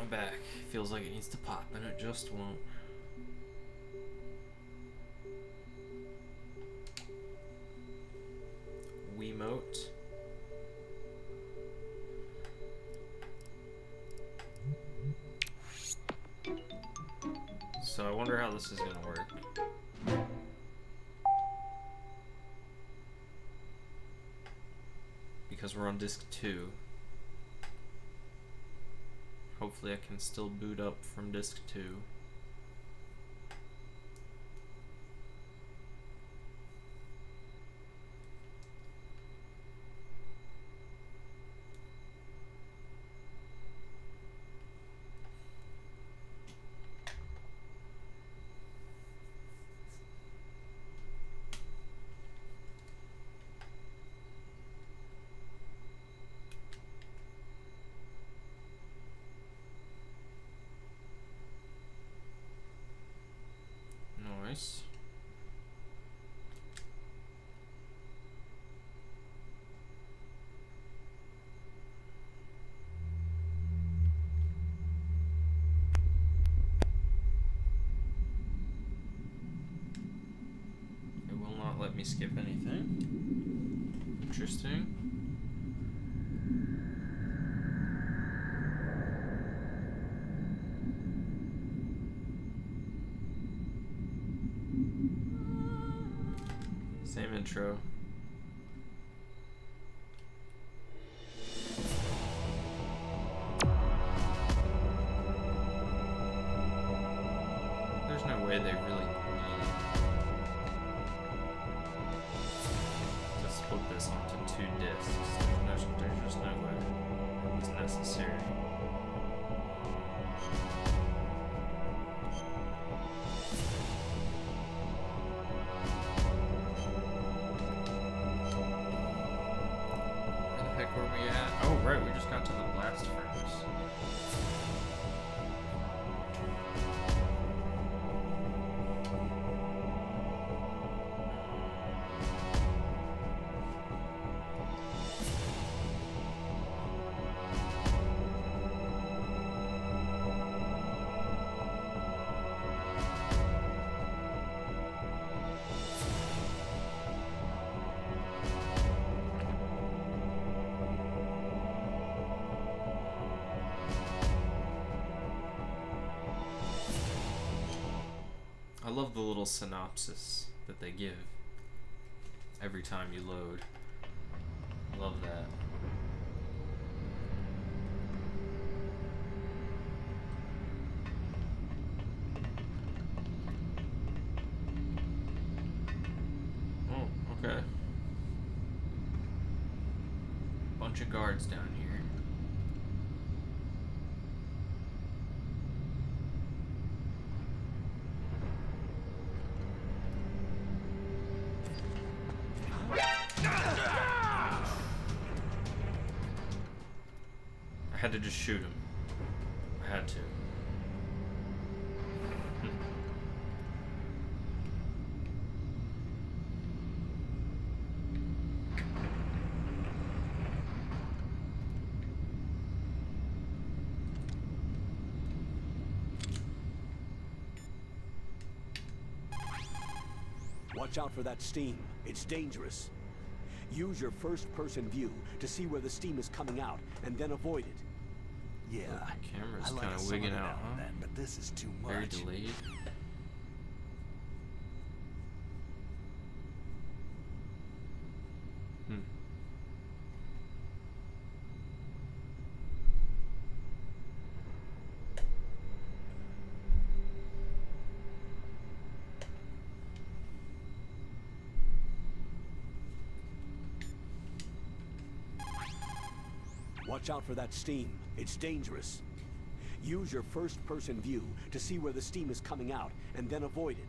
My back feels like it needs to pop, and it just won't. Wiimote. So I wonder how this is gonna work. Because we're on disc 2. Hopefully I can still boot up from disc 2. Nice. It will not let me skip anything. Interesting. Same intro. There's no way they really need to split this onto 2 discs. There's just no way it was necessary. Where we at? Oh, right, we just got to the blast furnace. I love the little synopsis that they give every time you load. Love that. Oh, okay. Bunch of guards down here. I had to just shoot him. I had to. Watch out for that steam. It's dangerous. Use your first-person view to see where the steam is coming out, and then avoid it. Yeah, The camera's I like kind of some wigging it out, now huh? and then, but this is too much. Very delayed. Watch out for that steam. It's dangerous. Use your first-person view to see where the steam is coming out, and then avoid it.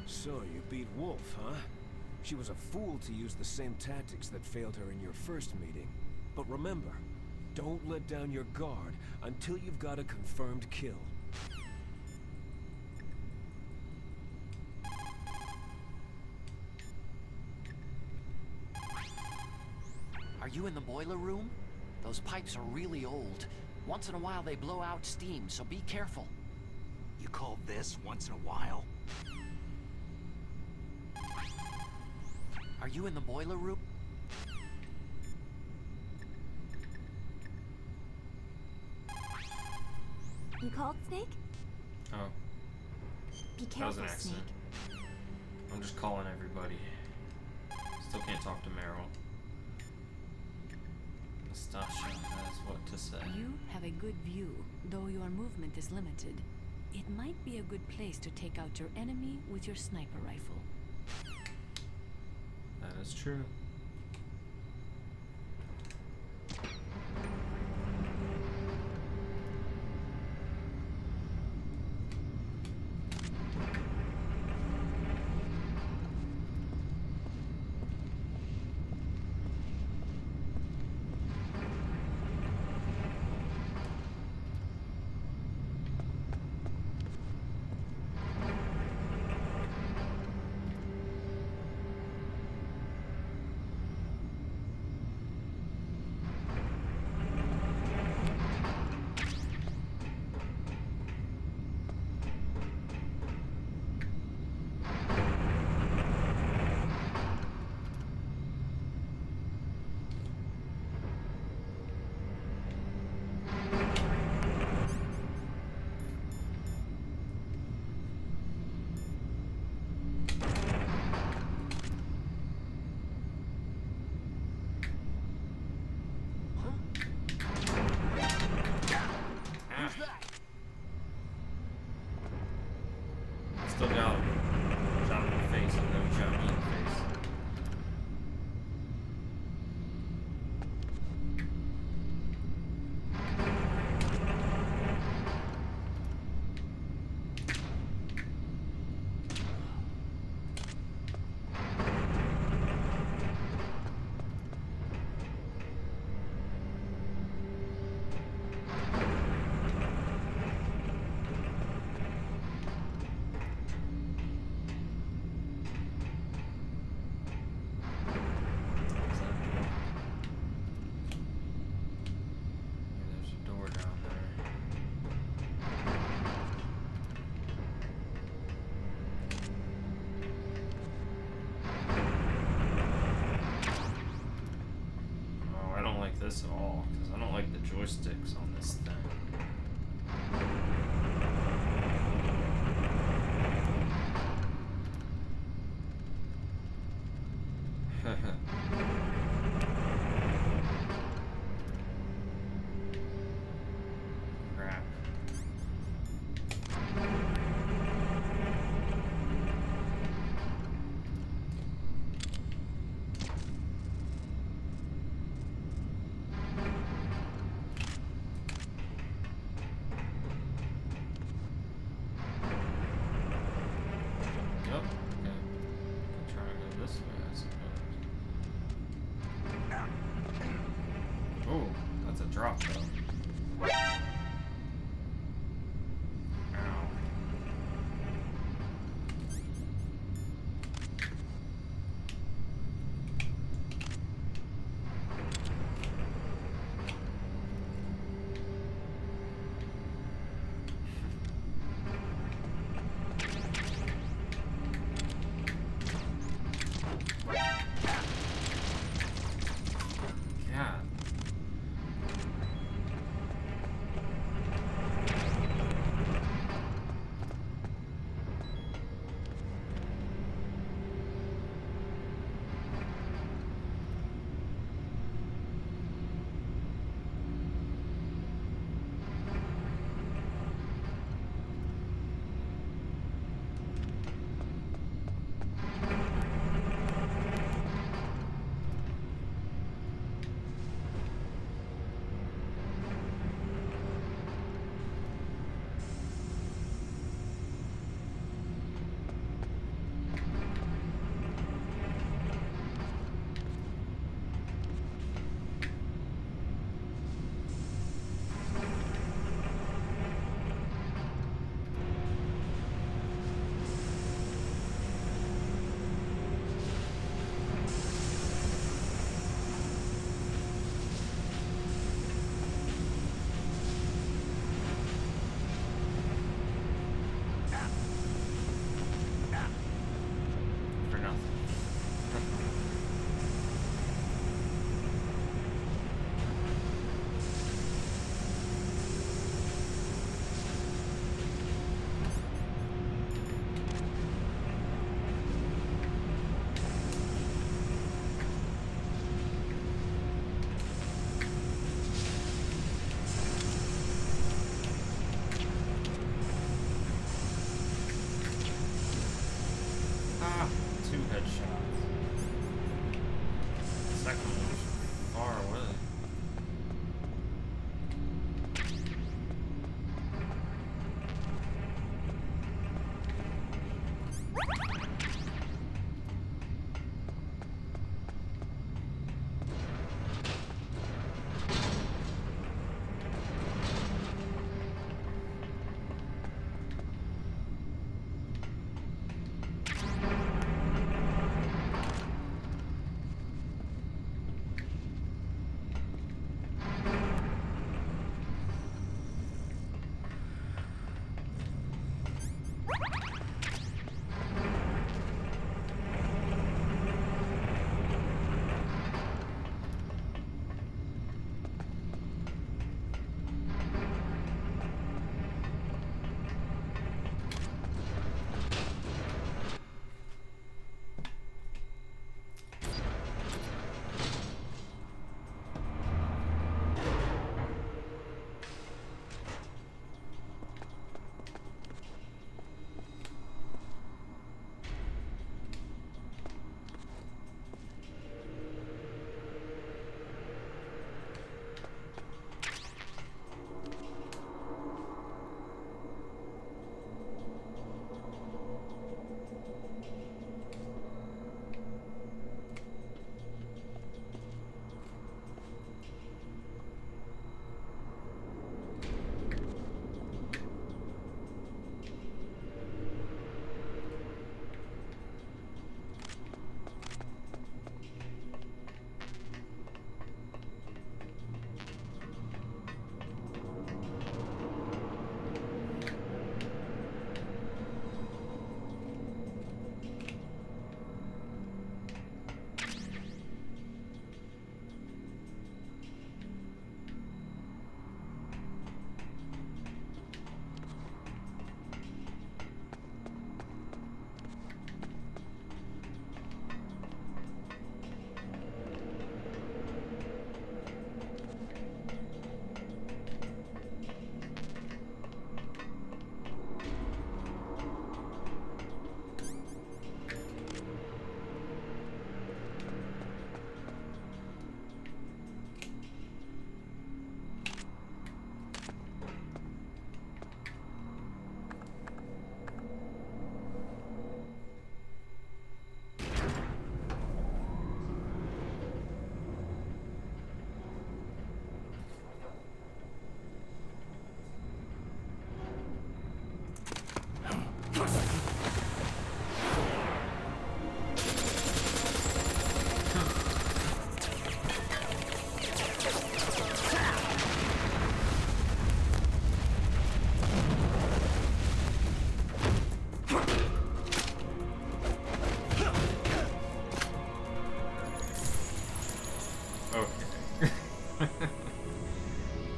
So you beat Wolf, huh? She was a fool to use the same tactics that failed her in your first meeting. But remember, don't let down your guard until you've got a confirmed kill. Are you in the boiler room? Those pipes are really old. Once in a while they blow out steam, so be careful. You call this once in a while? Are you in the boiler room? You called, Snake? Oh, Be that was careful, an Snake. accident. I'm just calling everybody. Still can't talk to Meryl. Nastasha has what to say. You have a good view, though your movement is limited. It might be a good place to take out your enemy with your sniper rifle. That is true. Still got him. Shot him in the face, and then shot me in the face. There's a door down there. Oh, I don't like this at all, because I don't like the joysticks on this thing. Crap. Yep, okay. Can try and go this way, I suppose. Oh, that's a drop though. Ow. God. shots. Second one was far away.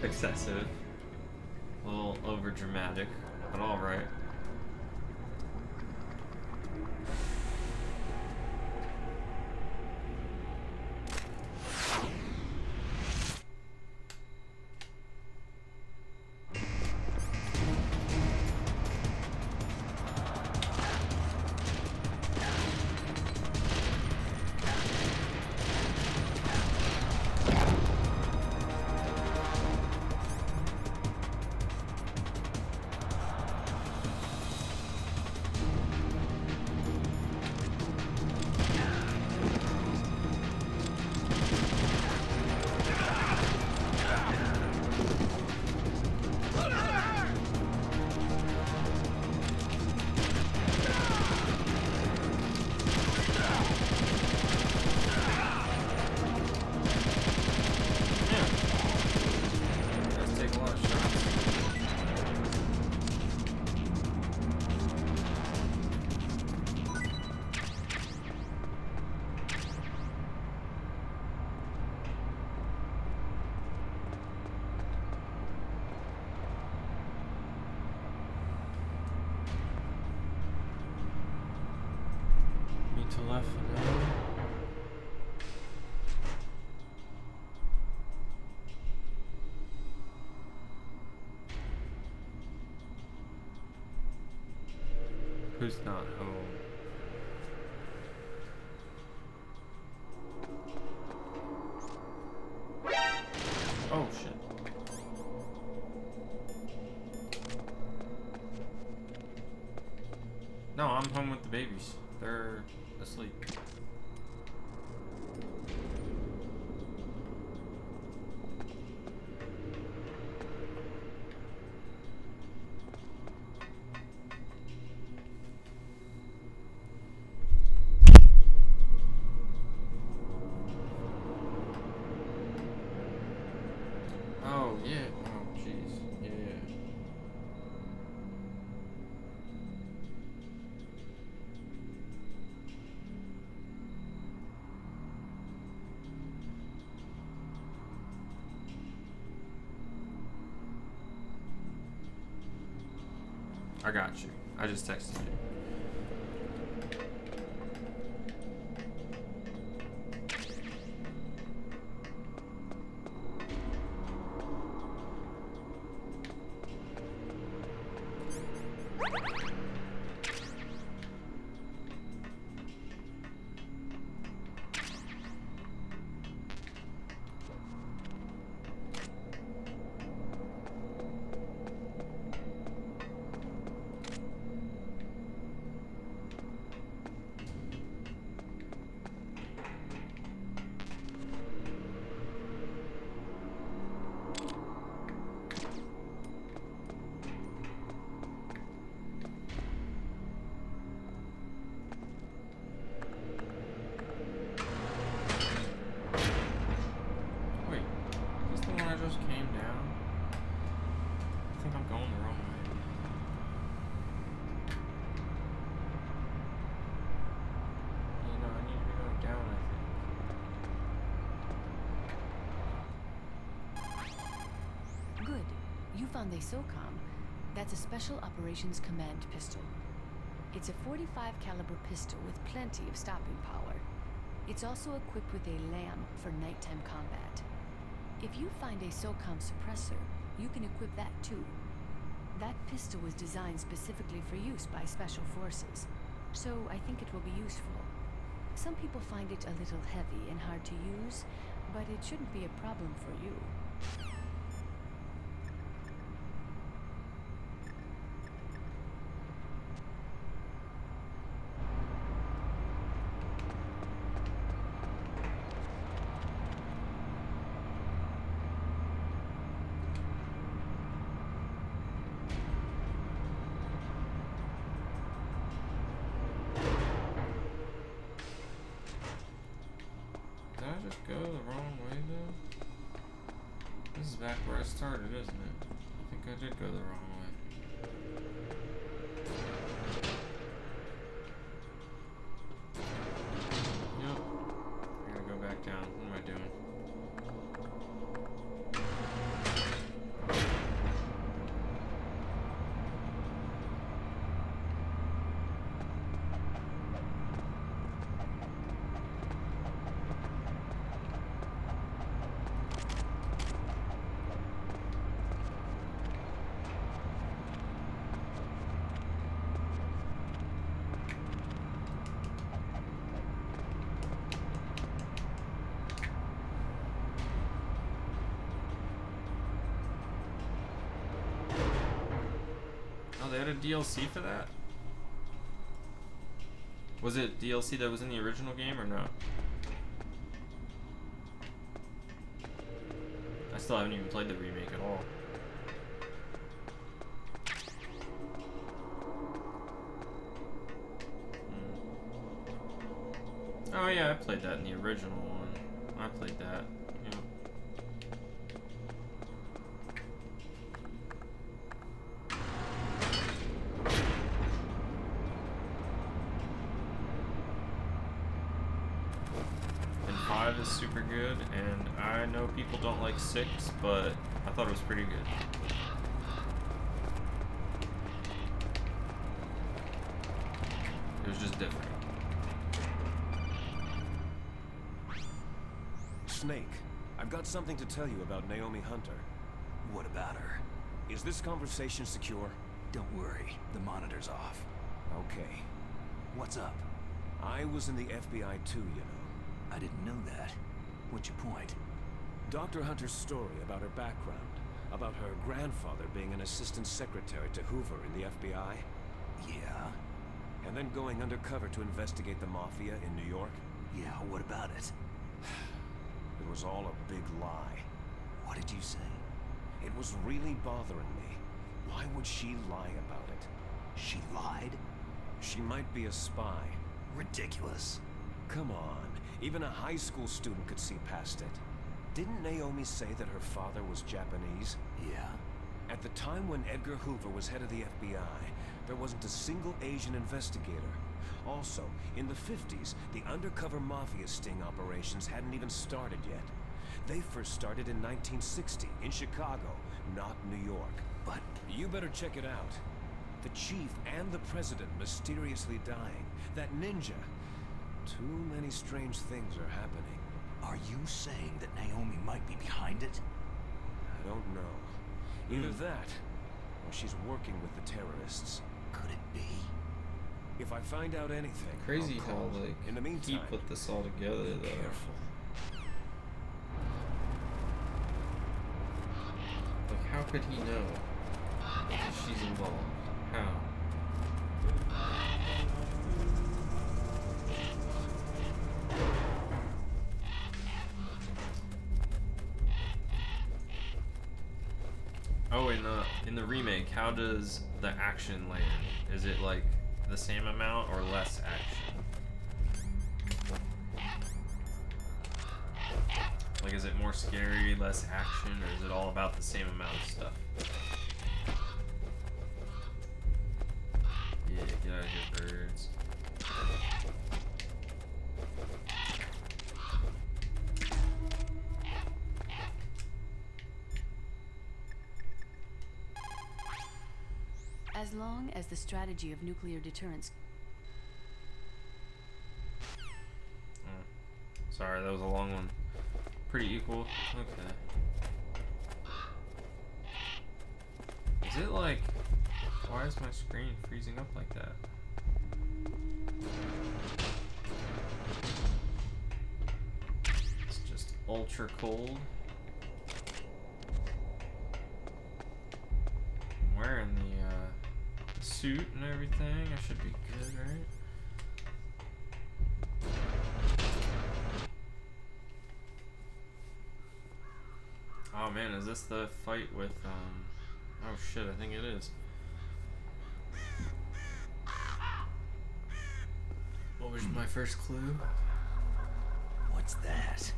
Excessive. A little over dramatic, but alright. To left for now. Who's not home? No, I'm home with the babies. They're asleep. Oh, yeah. Oh, jeez. Yeah. I got you. I just texted you. Wait, is this the one I just came down? I think I'm going the wrong way. You know, I need to be going down, I think. Good. You found a SOCOM. That's a Special Operations Command pistol. It's a .45 caliber pistol with plenty of stopping power. It's also equipped with a LAM for nighttime combat. If you find a SOCOM suppressor, you can equip that too. That pistol was designed specifically for use by Special Forces, so I think it will be useful. Some people find it a little heavy and hard to use, but it shouldn't be a problem for you. Did I just go the wrong way though? This is back where I started, isn't it? I think I did go the wrong way. Yep. I gotta go back down. What am I doing? Oh, they had a DLC for that? Was it DLC that was in the original game or no? I still haven't even played the remake at all. Oh yeah, I played that in the original one. I played that. Yep. And 5 is super good, and I know people don't like 6, but I thought it was pretty good. It was just different. Snake, I've got something to tell you about Naomi Hunter. What about her? Is this conversation secure? Don't worry, the monitor's off. Okay. What's up? I was in the FBI too, you know. I didn't know that. What's your point? Dr. Hunter's story about her background, about her grandfather being an assistant secretary to Hoover in the FBI. Yeah? And then going undercover to investigate the Mafia in New York? Yeah, what about it? It was all a big lie. What did you say? It was really bothering me. Why would she lie about it? She lied? She might be a spy. Ridiculous. Come on, even a high school student could see past it. Didn't Naomi say that her father was Japanese? Yeah. At the time when Edgar Hoover was head of the FBI, there wasn't a single Asian investigator. Also, in the 50s, the undercover Mafia sting operations hadn't even started yet. They first started in 1960, in Chicago, not New York. But You better check it out. The chief and the president mysteriously dying. That ninja. Too many strange things are happening. are you saying that Naomi might be behind it? I don't know. Either that, or she's working with the terrorists. Could it be? If I find out anything, Crazy I'll how call. like In the he meantime, put this all together be though. careful. Like how could he know she's involved? How? Oh, in the remake, how does the action land? Is it like the same amount or less action? Like, is it more scary, less action, or is it all about the same amount of stuff? Yeah, get out of here, birds. As long as the strategy of nuclear deterrence. Sorry, that was a long one. Pretty equal. Okay. Is it like... Why is my screen freezing up like that? It's just ultra cold. I'm wearing the suit and everything. I should be good, right? Oh man, is this the fight with, oh shit, I think it is. What was my first clue? What's that?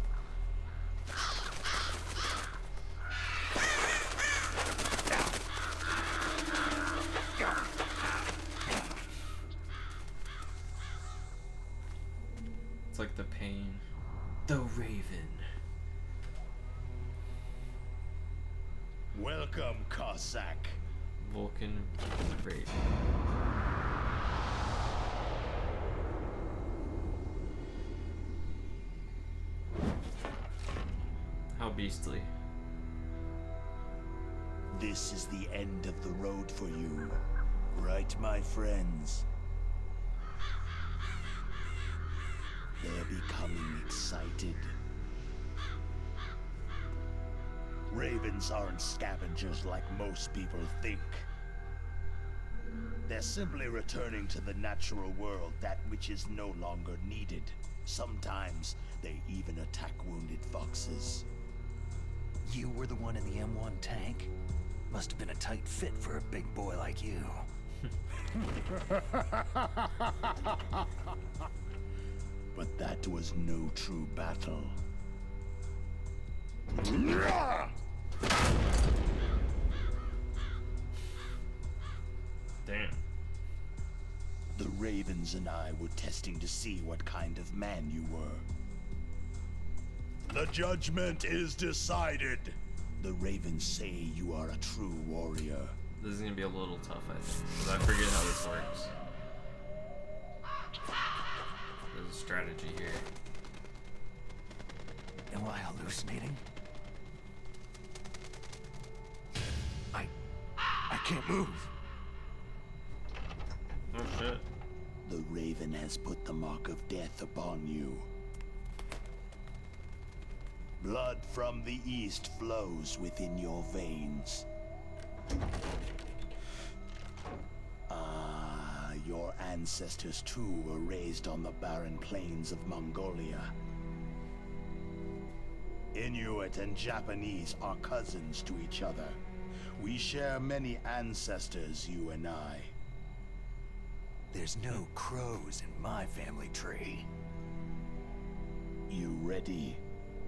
It's like the pain. The Raven. Welcome, Cossack. Vulcan Raven. How beastly. This is the end of the road for you, right, my friends? They're becoming excited. Ravens aren't scavengers like most people think. They're simply returning to the natural world that which is no longer needed. Sometimes they even attack wounded foxes. You were the one in the M1 tank? Must have been a tight fit for a big boy like you. But that was no true battle. Damn. The Ravens and I were testing to see what kind of man you were. The judgment is decided. The Ravens say you are a true warrior. This is gonna be a little tough, I think, because I forget how this works. There's a strategy here. Am I hallucinating? I can't move. Oh shit. The Raven has put the mark of death upon you. Blood from the east flows within your veins. Ah, your ancestors too were raised on the barren plains of Mongolia. Inuit and Japanese are cousins to each other. We share many ancestors, you and I. There's no crows in my family tree. You ready?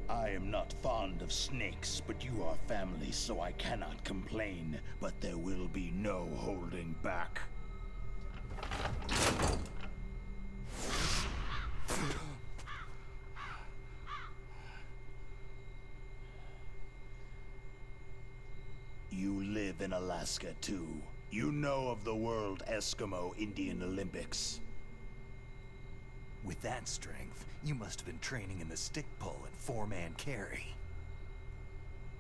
I am not fond of snakes, but you are family, so I cannot complain. But there will be no holding back. You live in Alaska, too. You know of the World Eskimo Indian Olympics. With that strength, you must have been training in the stick pull and four-man carry.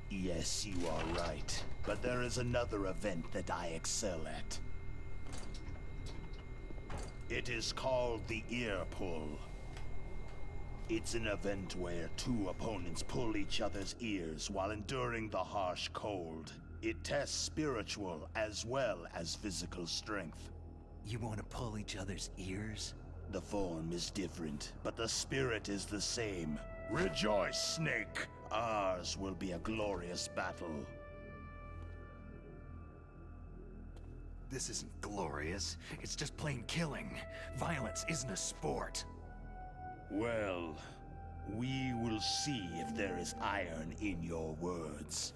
Yes, you are right. But there is another event that I excel at. It is called the ear pull. It's an event where two opponents pull each other's ears while enduring the harsh cold. It tests spiritual as well as physical strength. You want to pull each other's ears? The form is different, but the spirit is the same. Rejoice, Snake! Ours will be a glorious battle. This isn't glorious. It's just plain killing. Violence isn't a sport. Well, we will see if there is iron in your words.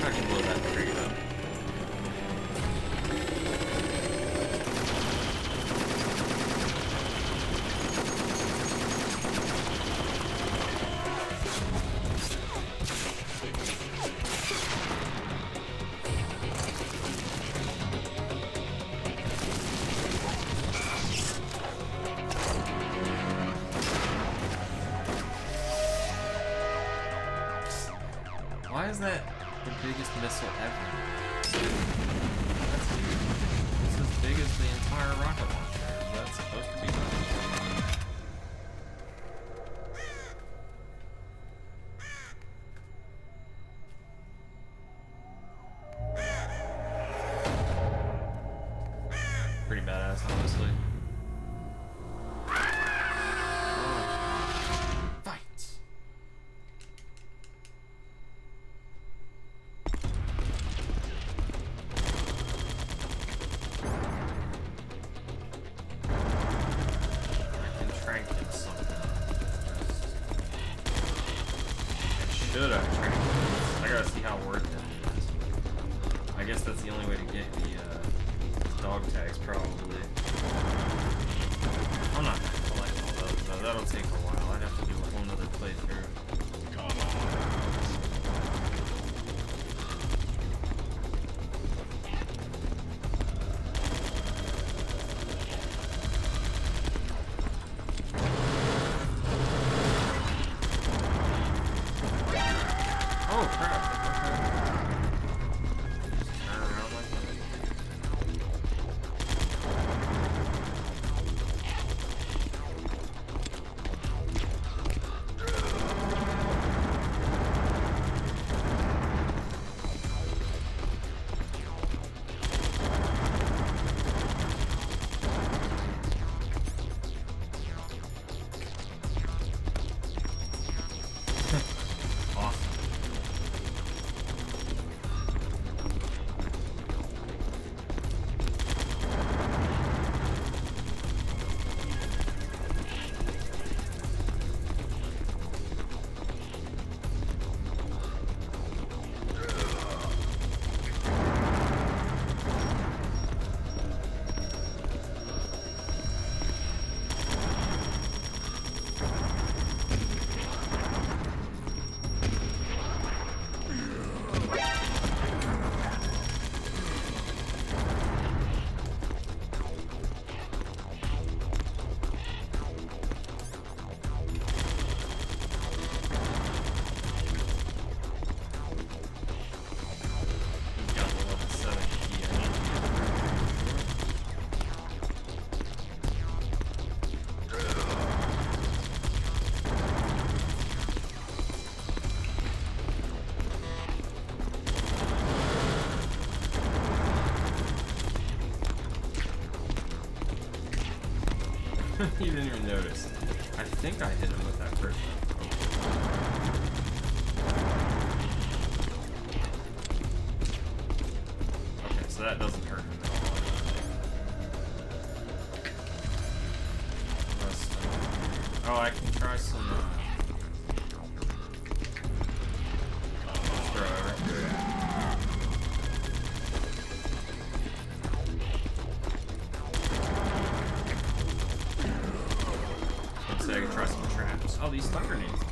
I can blow that tree up. Why is that the biggest missile ever? That's huge. It's as big as the entire rocket launcher. Is that supposed to be? Pretty badass, honestly. Fight! Should I train it? I gotta see how worth it is. I guess that's the only way to get the dog tags, probably. I'm not gonna collect all those, though. That'll take a while. I'd have to do a whole nother playthrough. Oh crap! Just turn around like that. Awesome. You didn't even notice. I think I hit him with that first one. Okay, so that doesn't hurt him at all. Oh, I can try some, throw over. Let's say I can try some traps. Oh, these stun grenades do.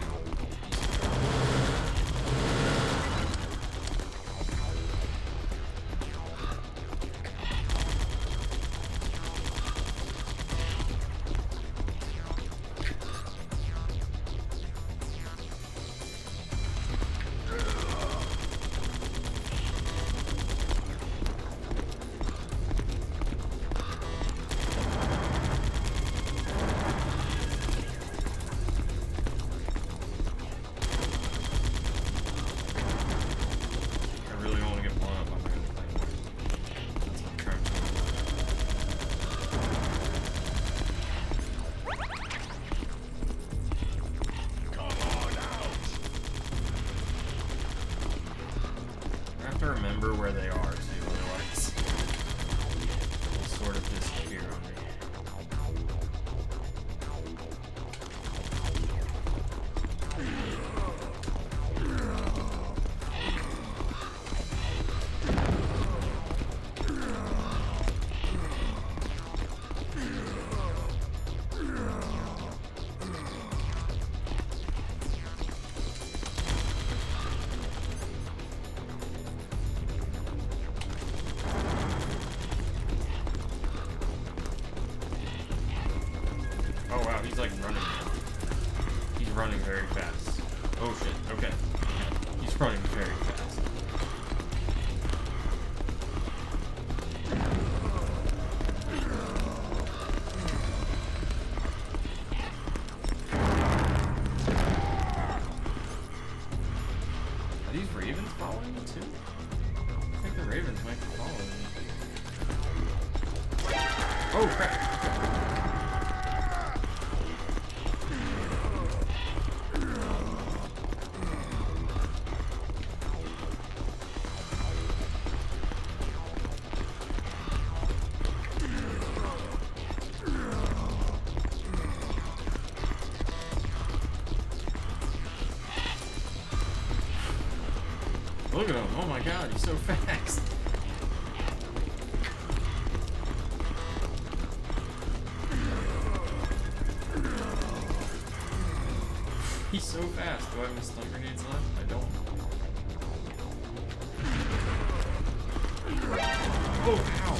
Remember where they are too, otherwise they'll sort of disappear on me. Oh wow, he's like running now. He's running very fast. Oh shit, okay. He's running very fast. Are these ravens following me too? I think the ravens might be following me. Oh crap! Look at him. Oh my god, he's so fast. He's so fast. Do I have any stun grenades left? I don't. Oh, ow.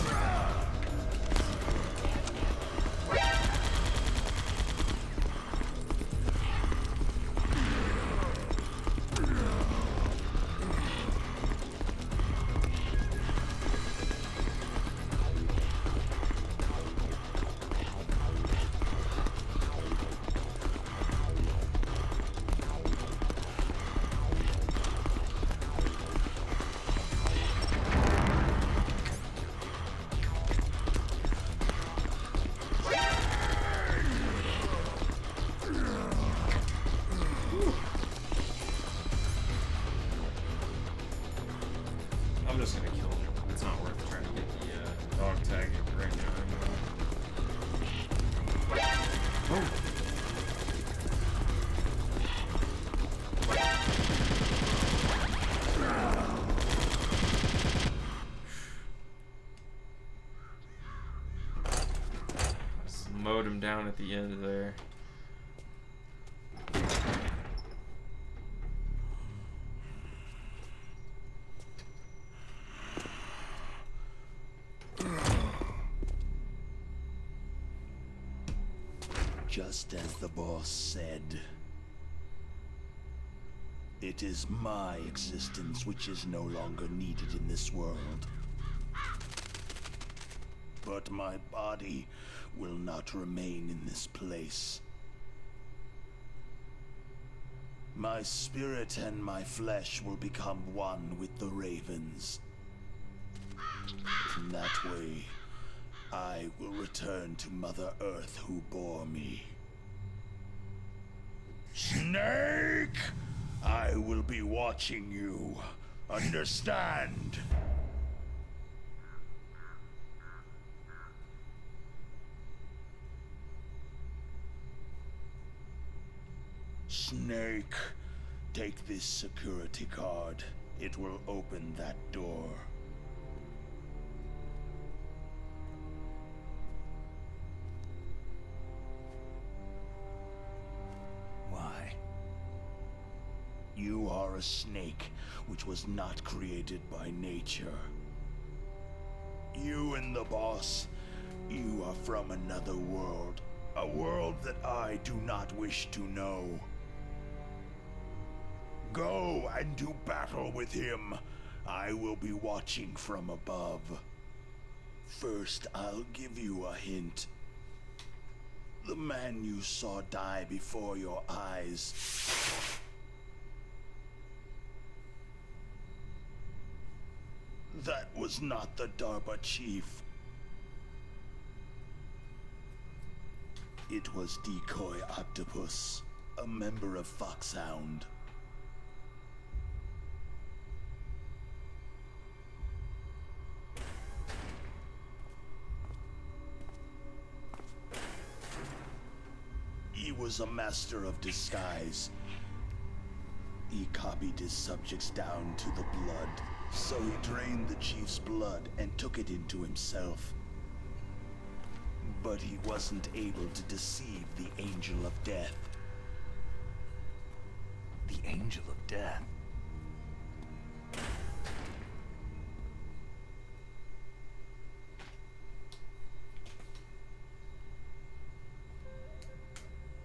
I'm just gonna kill him. It's not worth trying to get the dog tag right now. Oh! Just mowed him down at the end of there. Just as the boss said, it is my existence which is no longer needed in this world. But my body will not remain in this place. My spirit and my flesh will become one with the ravens. In that way, I will return to Mother Earth who bore me. Snake! I will be watching you. Understand? Snake, take this security card. It will open that door. Why? You are a snake, which was not created by nature. You and the boss, you are from another world. A world that I do not wish to know. Go and do battle with him. I will be watching from above. First, I'll give you a hint. The man you saw die before your eyes. That was not the DARPA chief. It was Decoy Octopus, a member of Foxhound. He was a master of disguise. He copied his subjects down to the blood, so he drained the chief's blood and took it into himself. But he wasn't able to deceive the Angel of Death. The Angel of Death?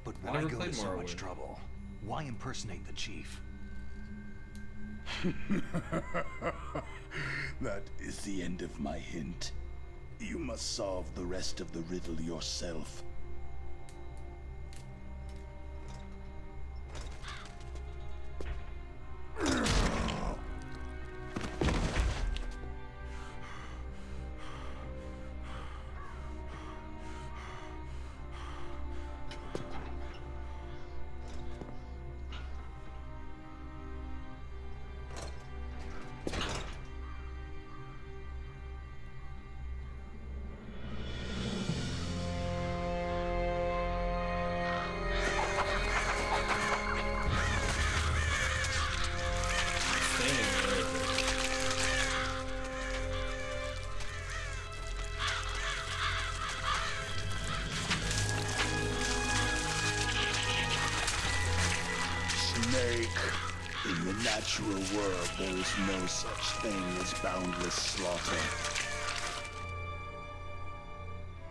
But I why never go played to so much Morrowind. trouble? Why impersonate the chief? That is the end of my hint. You must solve the rest of the riddle yourself. Snake, in the natural world, there is no such thing as boundless slaughter.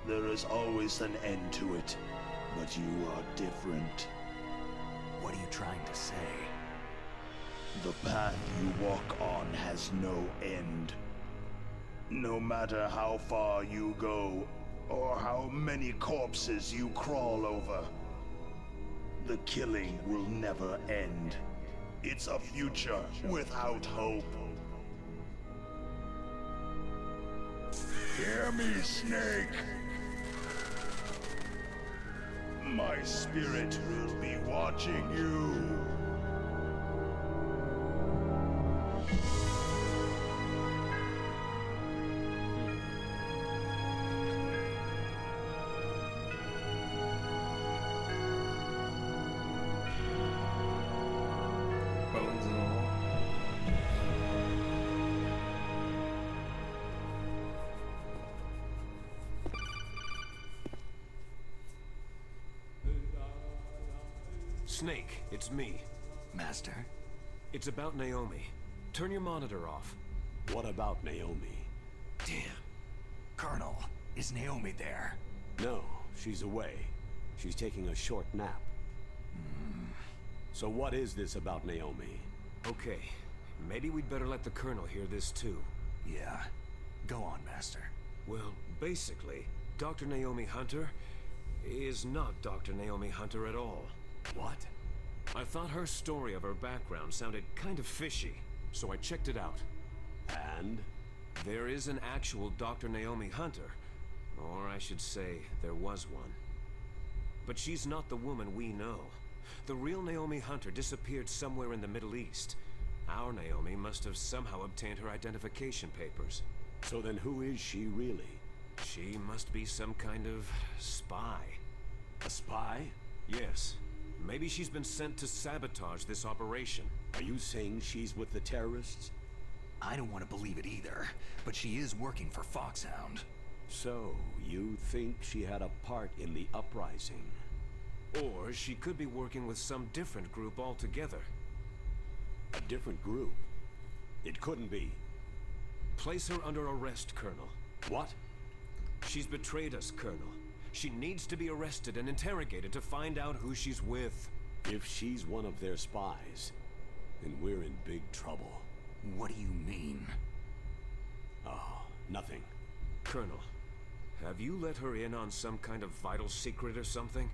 There is always an end to it, but you are different. What are you trying to say? The path you walk on has no end. No matter how far you go, or how many corpses you crawl over, the killing will never end. It's a future without hope. Hear me, Snake. My spirit will be watching you. Bones and all. Snake, it's me. Master? It's about Naomi. Turn your monitor off. What about Naomi? Damn. Colonel, is Naomi there? No, she's away. She's taking a short nap. So what is this about Naomi? Okay, maybe we'd better let the Colonel hear this too. Yeah. Go on, Master. Well, basically, Dr. Naomi Hunter is not Dr. Naomi Hunter at all. What? I thought her story of her background sounded kind of fishy, so I checked it out. And? There is an actual Dr. Naomi Hunter. Or I should say, there was one. But she's not the woman we know. The real Naomi Hunter disappeared somewhere in the Middle East. Our Naomi must have somehow obtained her identification papers. So then who is she really? She must be some kind of spy. A spy? Yes. Maybe she's been sent to sabotage this operation. Are you saying she's with the terrorists? I don't want to believe it either, but she is working for Foxhound. So, you think she had a part in the uprising? Or she could be working with some different group altogether. A different group? It couldn't be. Place her under arrest, Colonel. What? She's betrayed us, Colonel. She needs to be arrested and interrogated to find out who she's with. If she's one of their spies, then we're in big trouble. What do you mean? Oh, nothing. Colonel, have you let her in on some kind of vital secret or something?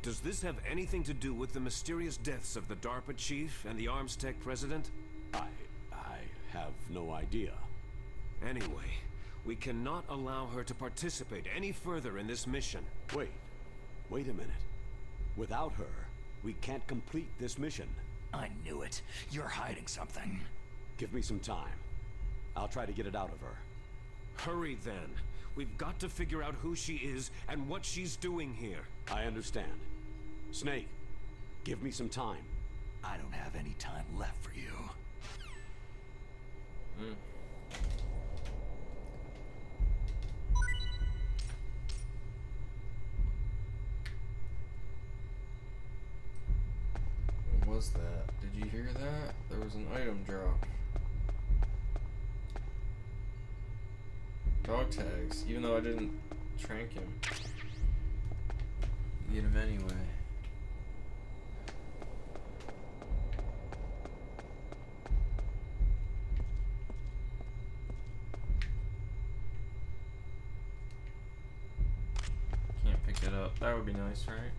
Does this have anything to do with the mysterious deaths of the DARPA chief and the Armstech president? I have no idea. Anyway, we cannot allow her to participate any further in this mission. Wait a minute. Without her, we can't complete this mission. I knew it. You're hiding something. Give me some time. I'll try to get it out of her. Hurry then. We've got to figure out who she is and what she's doing here. I understand. Snake, give me some time. I don't have any time left for you. What was that? Did you hear that? There was an item drop. Dog tags, even though I didn't trank him. Get him anyway. Can't pick it up. That would be nice, right?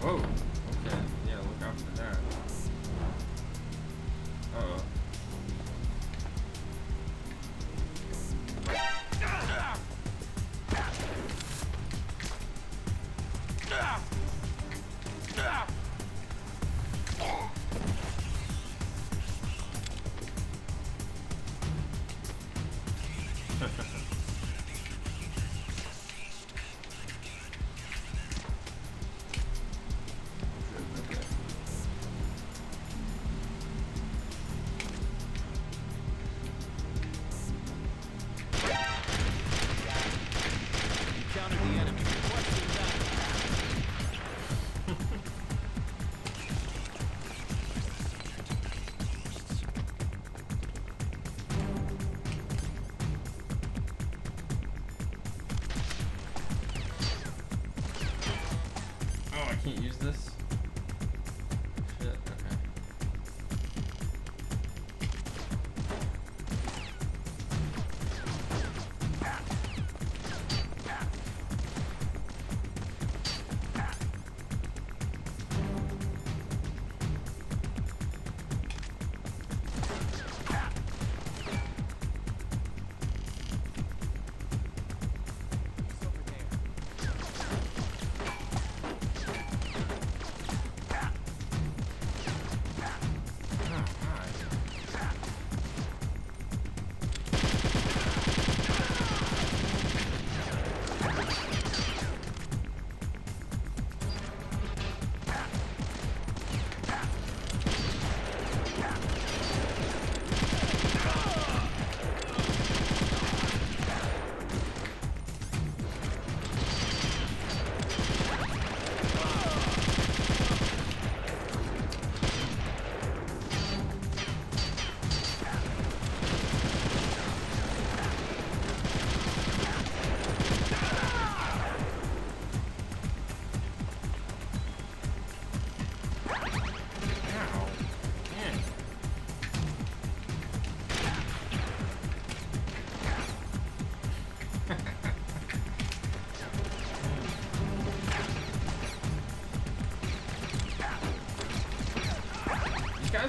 Whoa.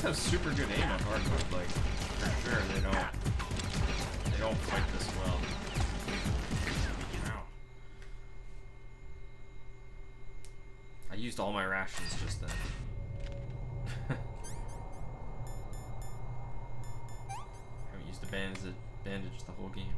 have super good aim on hard mode, like, for sure, they don't fight this well. Ow. I used all my rations just then. Haven't used a bandage the whole game.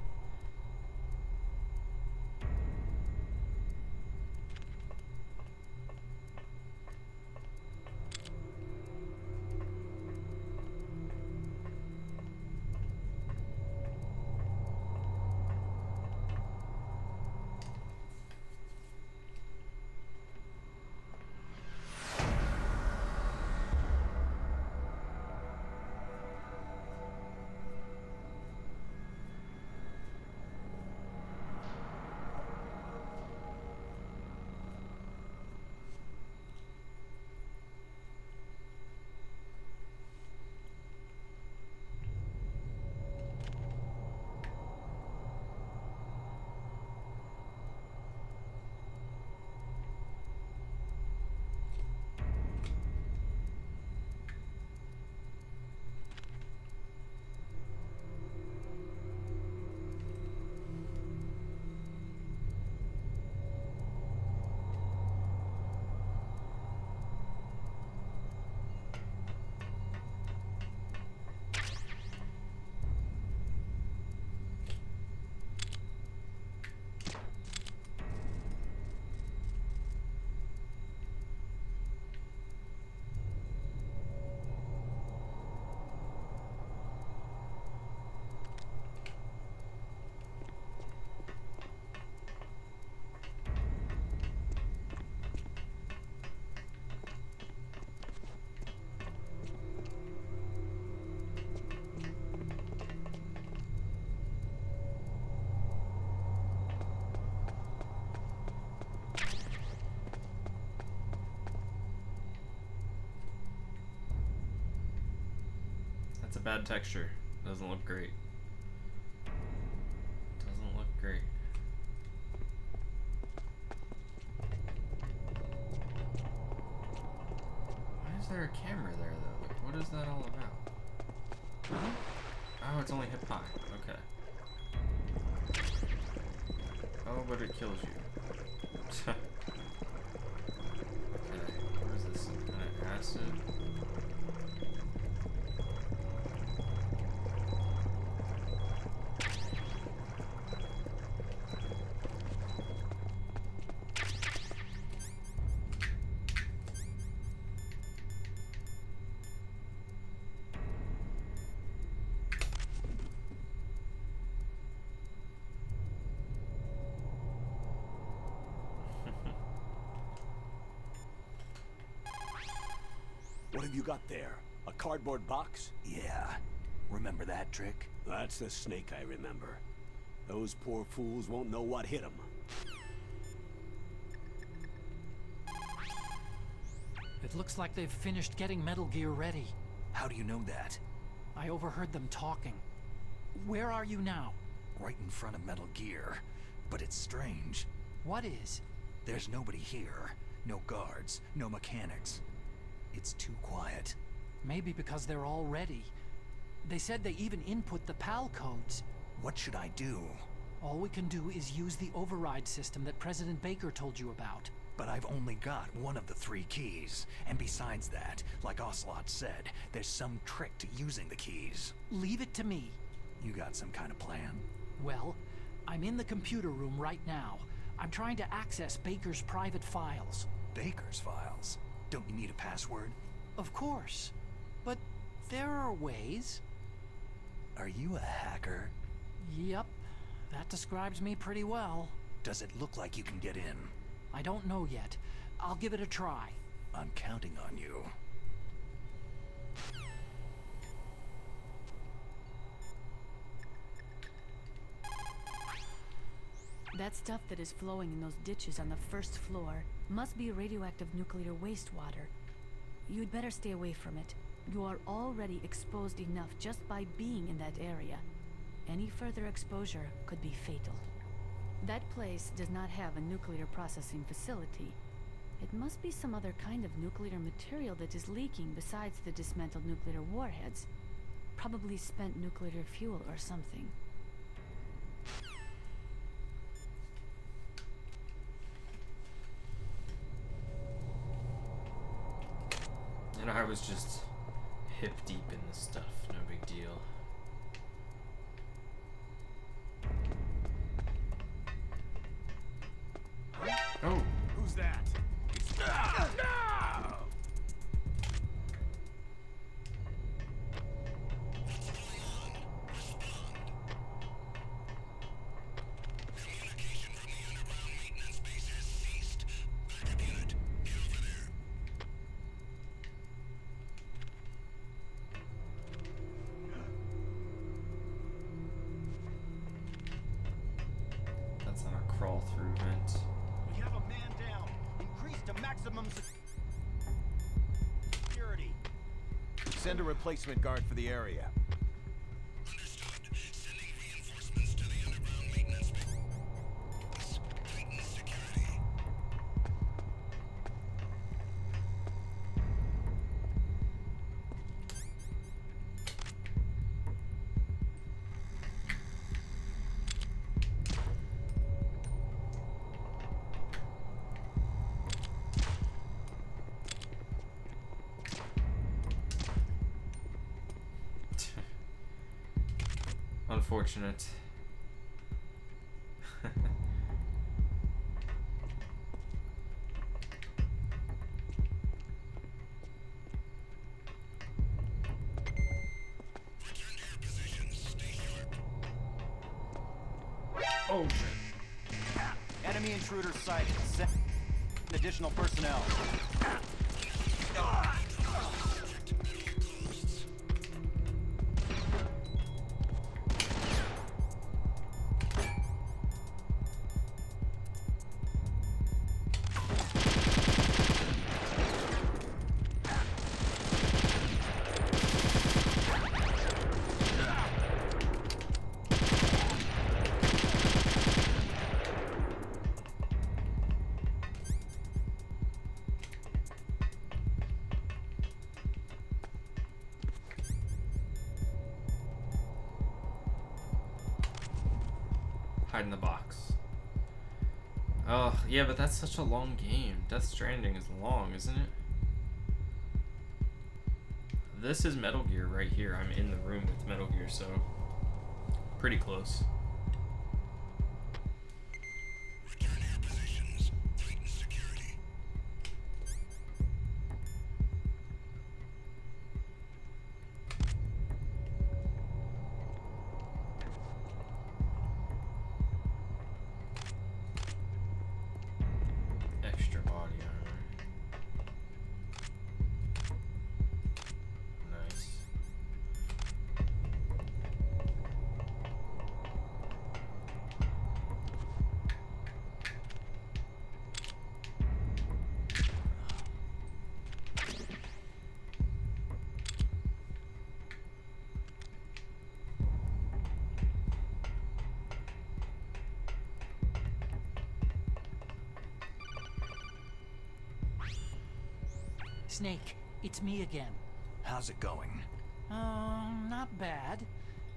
That's a bad texture. Doesn't look great. Doesn't look great. Why is there a camera there though? Like, what is that all about? Oh, it's only hip high. Okay. Oh, but it kills you. Okay, what is this? Some kind of acid? What have you got there? A cardboard box? Yeah. Remember that trick? That's the snake I remember. Those poor fools won't know what hit them. It looks like they've finished getting Metal Gear ready. How do you know that? I overheard them talking. Where are you now? Right in front of Metal Gear. But it's strange. What is? There's nobody here. No guards, no mechanics. It's too quiet. Maybe because they're all ready. They said they even input the PAL codes. What should I do? All we can do is use the override system that President Baker told you about. But I've only got one of the 3 keys. And besides that, like Ocelot said, there's some trick to using the keys. Leave it to me. You got some kind of plan? Well, I'm in the computer room right now. I'm trying to access Baker's private files. Baker's files? Don't you need a password? Of course. But there are ways. Are you a hacker? Yep. That describes me pretty well. Does it look like you can get in? I don't know yet. I'll give it a try. I'm counting on you. That stuff that is flowing in those ditches on the first floor must be radioactive nuclear wastewater. You'd better stay away from it. You are already exposed enough just by being in that area. Any further exposure could be fatal. That place does not have a nuclear processing facility. It must be some other kind of nuclear material that is leaking besides the dismantled nuclear warheads. Probably spent nuclear fuel or something. And I was just hip deep in this stuff, no big deal. Oh! Who's that? No! Communication from the underground maintenance base has ceased. Backup unit, get over there. That's not a crawl through vent. We have a man down. Increase to maximum security. Send a replacement guard for the area. Understood. Sending reinforcements to the underground maintenance base. Tighten security. Unfortunate. Return to your positions. Stay sharp. Oh shit. Enemy intruder sighted. Send additional personnel. Hide in the box. Oh, yeah, but that's such a long game. Death Stranding is long, isn't it? This is Metal Gear right here. I'm in the room with Metal Gear, so pretty close. Return to your positions. Tighten security. Extra body armor. Nice. Snake, it's me again. How's it going? Not bad.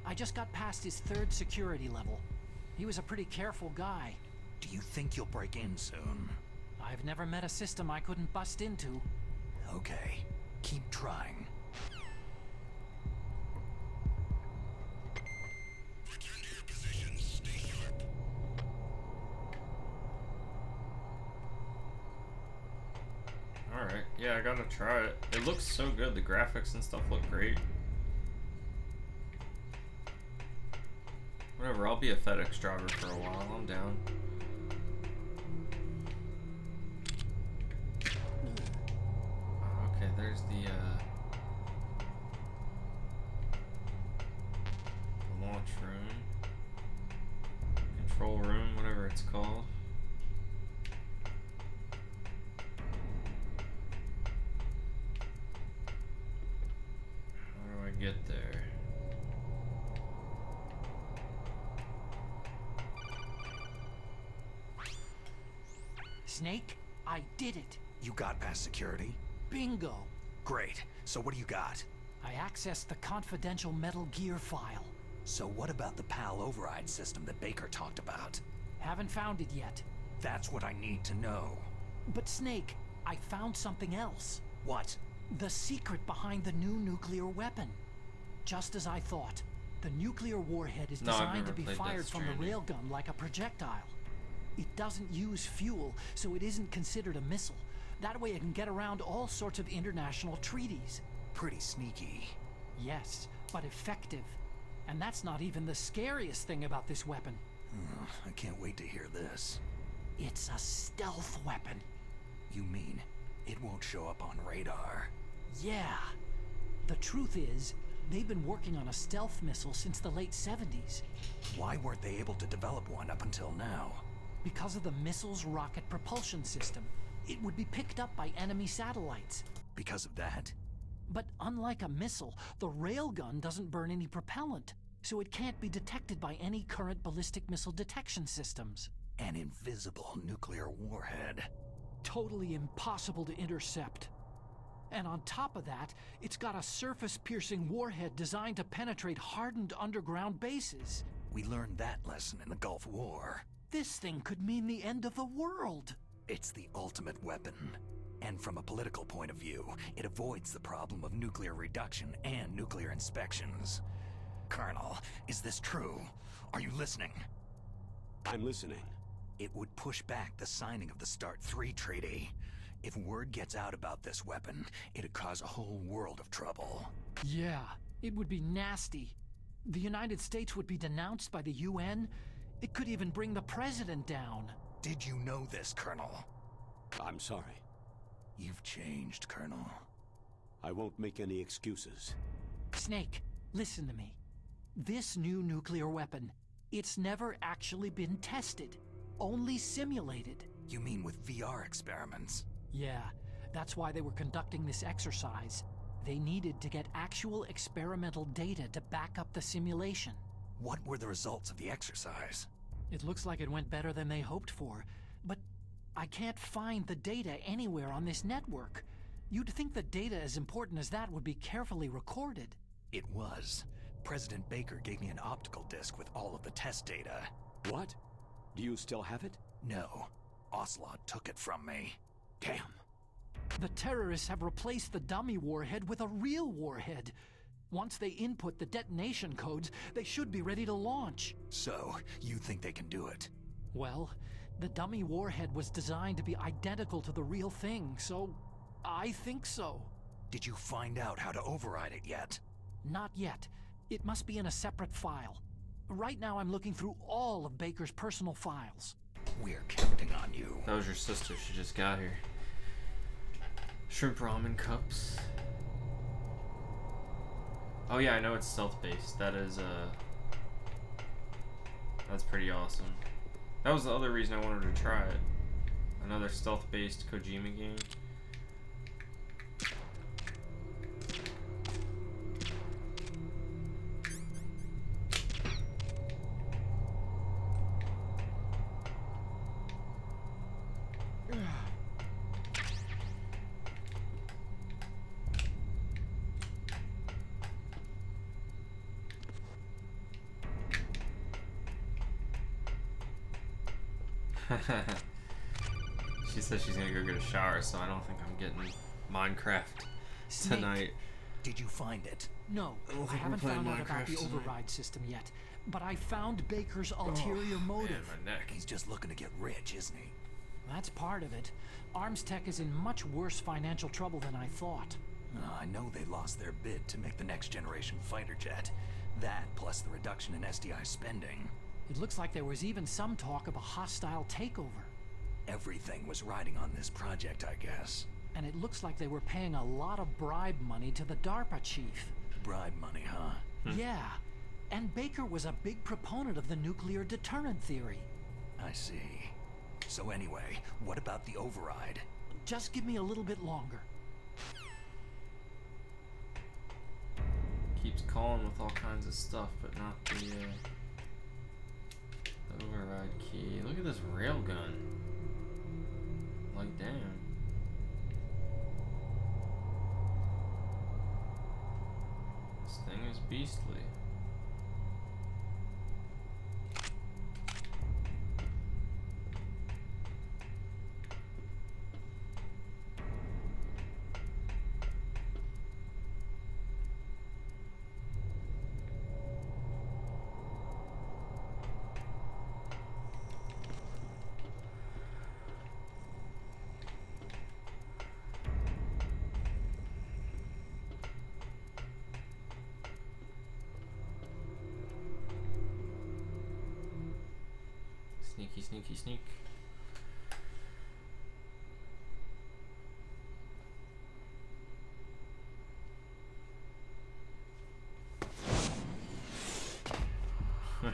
I just got past his 3rd security level. He was a pretty careful guy. Do you think you'll break in soon? I've never met a system I couldn't bust into. Okay, keep trying. Return to your positions. Stay sharp. Alright, yeah, I gotta try it. It looks so good. The graphics and stuff look great. Whatever, I'll be a FedEx driver for a while. I'm down. Okay, there's the launch room. Control room, whatever it's called. How do I get there? Snake, I did it. You got past security? Bingo! Great. So what do you got? I accessed the confidential Metal Gear file. So what about the PAL override system that Baker talked about? Haven't found it yet. That's what I need to know. But Snake, I found something else. What? The secret behind the new nuclear weapon. Just as I thought. The nuclear warhead is No, I've designed to never be played fired Death from the Stranding. railgun like a projectile. It doesn't use fuel, so it isn't considered a missile. That way it can get around all sorts of international treaties. Pretty sneaky. Yes, but effective. And that's not even the scariest thing about this weapon. I can't wait to hear this. It's a stealth weapon. You mean it won't show up on radar? Yeah. The truth is, they've been working on a stealth missile since the late 70s. Why weren't they able to develop one up until now? Because of the missile's rocket propulsion system. It would be picked up by enemy satellites. Because of that? But unlike a missile, the railgun doesn't burn any propellant, so it can't be detected by any current ballistic missile detection systems. An invisible nuclear warhead. Totally impossible to intercept. And on top of that, it's got a surface-piercing warhead designed to penetrate hardened underground bases. We learned that lesson in the Gulf War. This thing could mean the end of the world. It's the ultimate weapon. And from a political point of view, it avoids the problem of nuclear reduction and nuclear inspections. Colonel, is this true? Are you listening? I'm listening. It would push back the signing of the START 3 treaty. If word gets out about this weapon, it'd cause a whole world of trouble. Yeah, it would be nasty. The United States would be denounced by the UN. It could even bring the president down. Did you know this, Colonel? I'm sorry. You've changed, Colonel. I won't make any excuses. Snake, listen to me. This new nuclear weapon, it's never actually been tested. Only simulated. You mean with VR experiments? Yeah, that's why they were conducting this exercise. They needed to get actual experimental data to back up the simulation. What were the results of the exercise? It looks like it went better than they hoped for, but I can't find the data anywhere on this network. You'd think the data as important as that would be carefully recorded. It was. President Baker gave me an optical disc with all of the test data. What? Do you still have it? No. Ocelot took it from me. Damn. The terrorists have replaced the dummy warhead with a real warhead. Once they input the detonation codes, they should be ready to launch. So, you think they can do it? Well, the dummy warhead was designed to be identical to the real thing, so I think so. Did you find out how to override it yet? Not yet. It must be in a separate file. Right now I'm looking through all of Baker's personal files. We're counting on you. That was your sister. She just got here. Shrimp ramen cups. Oh yeah, I know it's stealth-based. That is, that's pretty awesome. That was the other reason I wanted to try it. Another stealth-based Kojima game. She says she's gonna go get a shower, so I don't think I'm getting Minecraft tonight. Snake. Did you find it? No, I don't I think we're haven't playing found out about Minecraft the tonight. override system yet, but I found Baker's ulterior motive. Man, my neck. He's just looking to get rich, isn't he? That's part of it. Armstech is in much worse financial trouble than I thought. I know they lost their bid to make the next generation fighter jet. That, plus the reduction in SDI spending. It looks like there was even some talk of a hostile takeover. Everything was riding on this project, I guess. And it looks like they were paying a lot of bribe money to the DARPA chief. Bribe money, huh? Yeah. And Baker was a big proponent of the nuclear deterrent theory. I see. So anyway, what about the override? Just give me a little bit longer. Keeps calling with all kinds of stuff, but not the override key. Look at this railgun. Like, damn. is beastly. Sneaky, sneaky, sneak. Okay,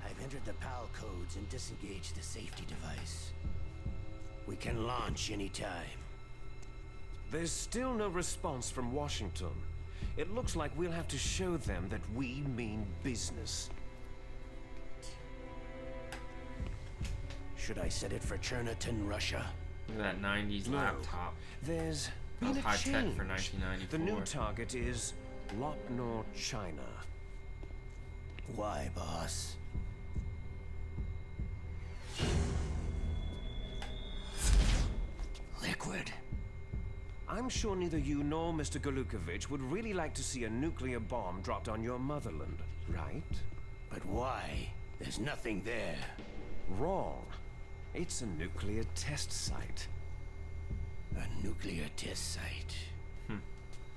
I've entered the PAL codes and disengaged the safety device. We can launch anytime. There's still no response from Washington. It looks like we'll have to show them that we mean business. Should I set it for Cherniton, Russia? Look at that 90s No. laptop. There's That was been a high tech change. for 1994. The new target is Lopnor, China. Why, boss? Liquid. I'm sure neither you nor Mr. Golukovich would really like to see a nuclear bomb dropped on your motherland, right? But why? There's nothing there. Wrong. It's a nuclear test site. A nuclear test site.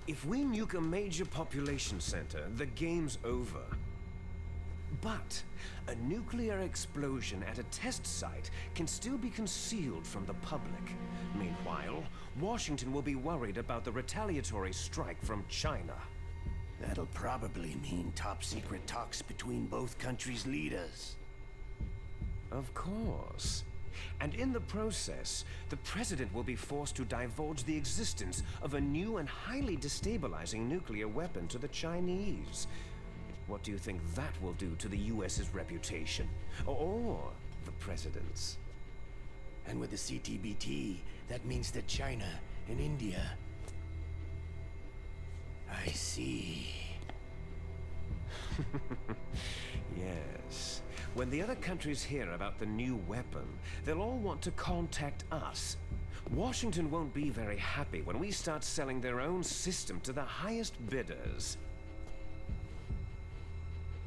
If we nuke a major population center, the game's over. But a nuclear explosion at a test site can still be concealed from the public. Meanwhile, Washington will be worried about the retaliatory strike from China. That'll probably mean top-secret talks between both countries' leaders. Of course. And in the process, the president will be forced to divulge the existence of a new and highly destabilizing nuclear weapon to the Chinese. What do you think that will do to the US's reputation? Or the president's? And with the CTBT, that means that China and India... I see. Yes. When the other countries hear about the new weapon, they'll all want to contact us. Washington won't be very happy when we start selling their own system to the highest bidders.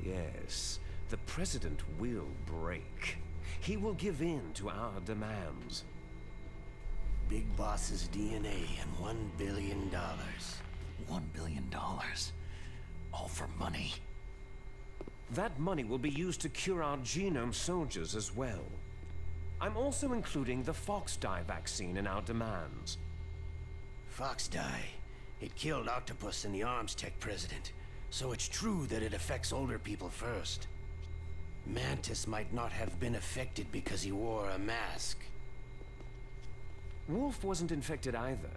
Yes, the president will break. He will give in to our demands. Big Boss's DNA and $1 billion. $1 billion. All for money. That money will be used to cure our genome soldiers as well. I'm also including the Fox-Die vaccine in our demands. Fox-Die. It killed Octopus and the Arms Tech president. So it's true that it affects older people first. Mantis might not have been affected because he wore a mask. Wolf wasn't infected either.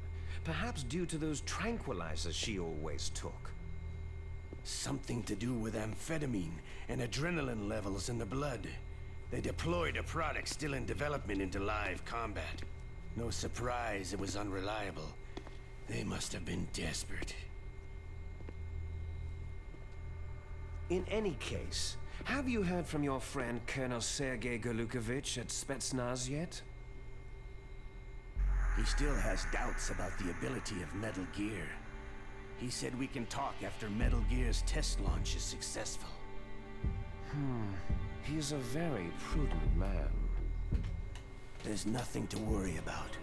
Perhaps due to those tranquilizers she always took. Something to do with amphetamine and adrenaline levels in the blood. They deployed a product still in development into live combat. No surprise it was unreliable. They must have been desperate. In any case, have you heard from your friend Colonel Sergei Golukovich at Spetsnaz yet? He still has doubts about the ability of Metal Gear. He said we can talk after Metal Gear's test launch is successful. He's a very prudent man. There's nothing to worry about.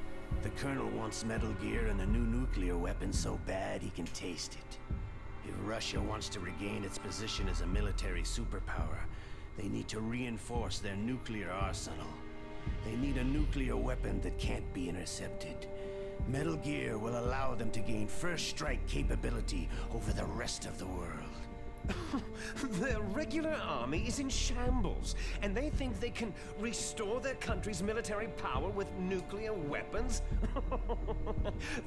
The Colonel wants Metal Gear and a new nuclear weapon so bad he can taste it. If Russia wants to regain its position as a military superpower, they need to reinforce their nuclear arsenal. They need a nuclear weapon that can't be intercepted. Metal Gear will allow them to gain first strike capability over the rest of the world. Their regular army is in shambles, and they think they can restore their country's military power with nuclear weapons?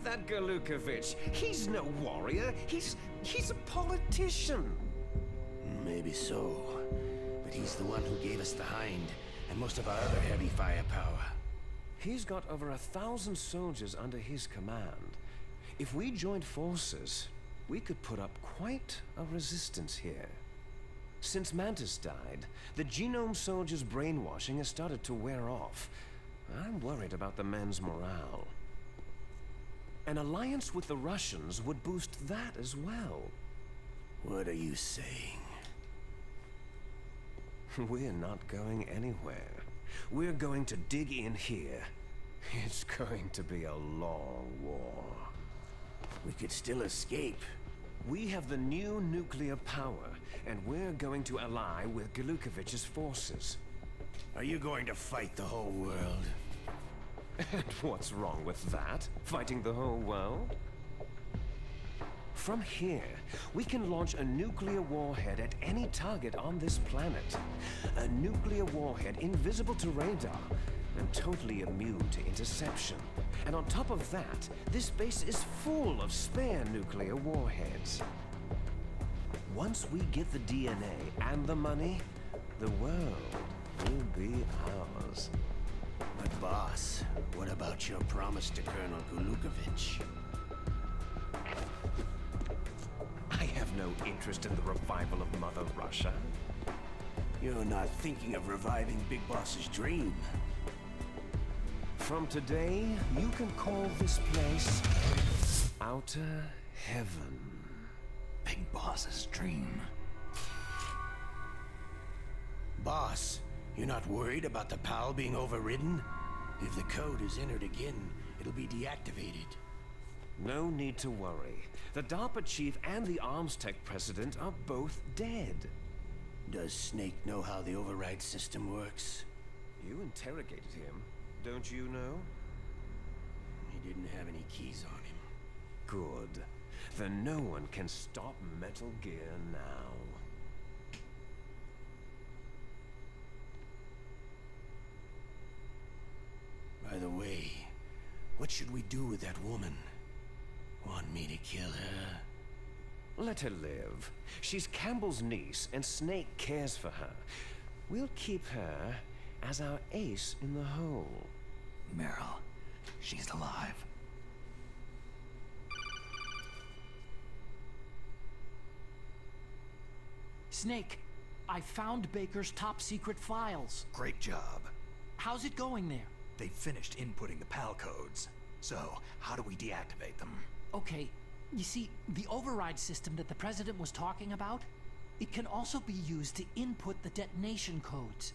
That Golukovich, he's no warrior, he's a politician. Maybe so, but he's the one who gave us the Hind and most of our other heavy firepower. He's got over 1,000 soldiers under his command. If we joined forces, we could put up quite a resistance here. Since Mantis died, the Genome Soldier's brainwashing has started to wear off. I'm worried about the men's morale. An alliance with the Russians would boost that as well. What are you saying? We're not going anywhere. We're going to dig in here. It's going to be a long war. We could still escape. We have the new nuclear power, and we're going to ally with Glukovich's forces. Are you going to fight the whole world? And what's wrong with that? Fighting the whole world? From here, we can launch a nuclear warhead at any target on this planet. A nuclear warhead invisible to radar and totally immune to interception. And on top of that, this base is full of spare nuclear warheads. Once we get the DNA and the money, the world will be ours. But boss, what about your promise to Colonel Glukovich? I have no interest in the revival of Mother Russia. You're not thinking of reviving Big Boss's dream. From today, you can call this place Outer Heaven. Big Boss's dream. Boss, you're not worried about the PAL being overridden? If the code is entered again, it'll be deactivated. No need to worry. The DARPA chief and the ArmsTech president are both dead. Does Snake know how the override system works? You interrogated him, don't you know? He didn't have any keys on him. Good. Then no one can stop Metal Gear now. By the way, what should we do with that woman? Want me to kill her? Let her live. She's Campbell's niece, and Snake cares for her. We'll keep her as our ace in the hole. Meryl, she's alive. Snake, I found Baker's top secret files. Great job. How's it going there? They've finished inputting the PAL codes. So, how do we deactivate them? Okay, you see, the override system that the President was talking about, it can also be used to input the detonation codes.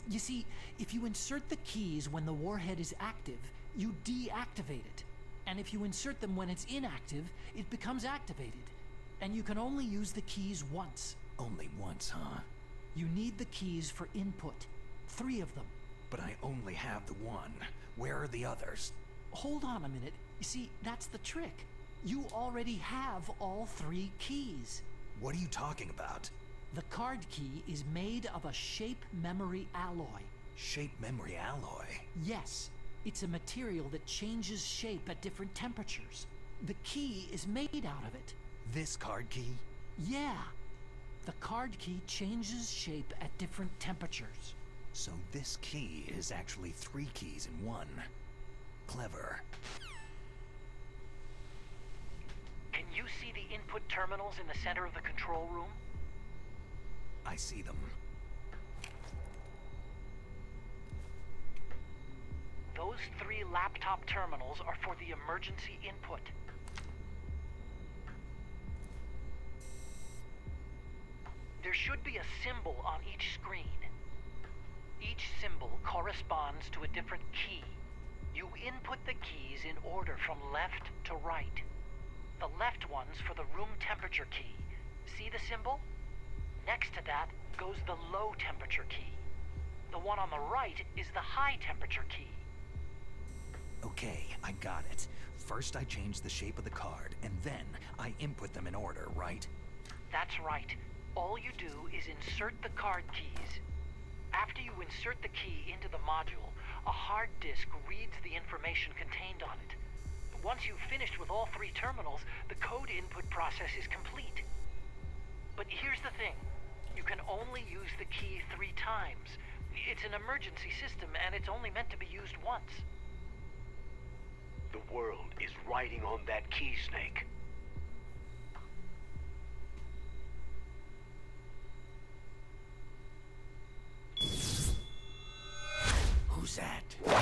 You see, if you insert the keys when the warhead is active, you deactivate it. And if you insert them when it's inactive, it becomes activated. And you can only use the keys once. Only once, huh? You need the keys for input. 3 of them. But I only have the one. Where are the others? Hold on a minute. You see, that's the trick. You already have all 3 keys. What are you talking about? The card key is made of a shape memory alloy. Shape memory alloy? Yes. It's a material that changes shape at different temperatures. The key is made out of it. This card key? Yeah. The card key changes shape at different temperatures. So this key is actually 3 keys in one. Clever. Can you see the input terminals in the center of the control room? I see them. Those 3 laptop terminals are for the emergency input. There should be a symbol on each screen. Each symbol corresponds to a different key. You input the keys in order from left to right. The left one's for the room temperature key. See the symbol? Next to that goes the low temperature key. The one on the right is the high temperature key. Okay, I got it. First I change the shape of the card, and then I input them in order, right? That's right. All you do is insert the card keys. After you insert the key into the module, a hard disk reads the information contained on it. Once you've finished with all 3 terminals, the code input process is complete. But here's the thing. You can only use the key 3 times. It's an emergency system, and it's only meant to be used once. The world is riding on that key, Snake. The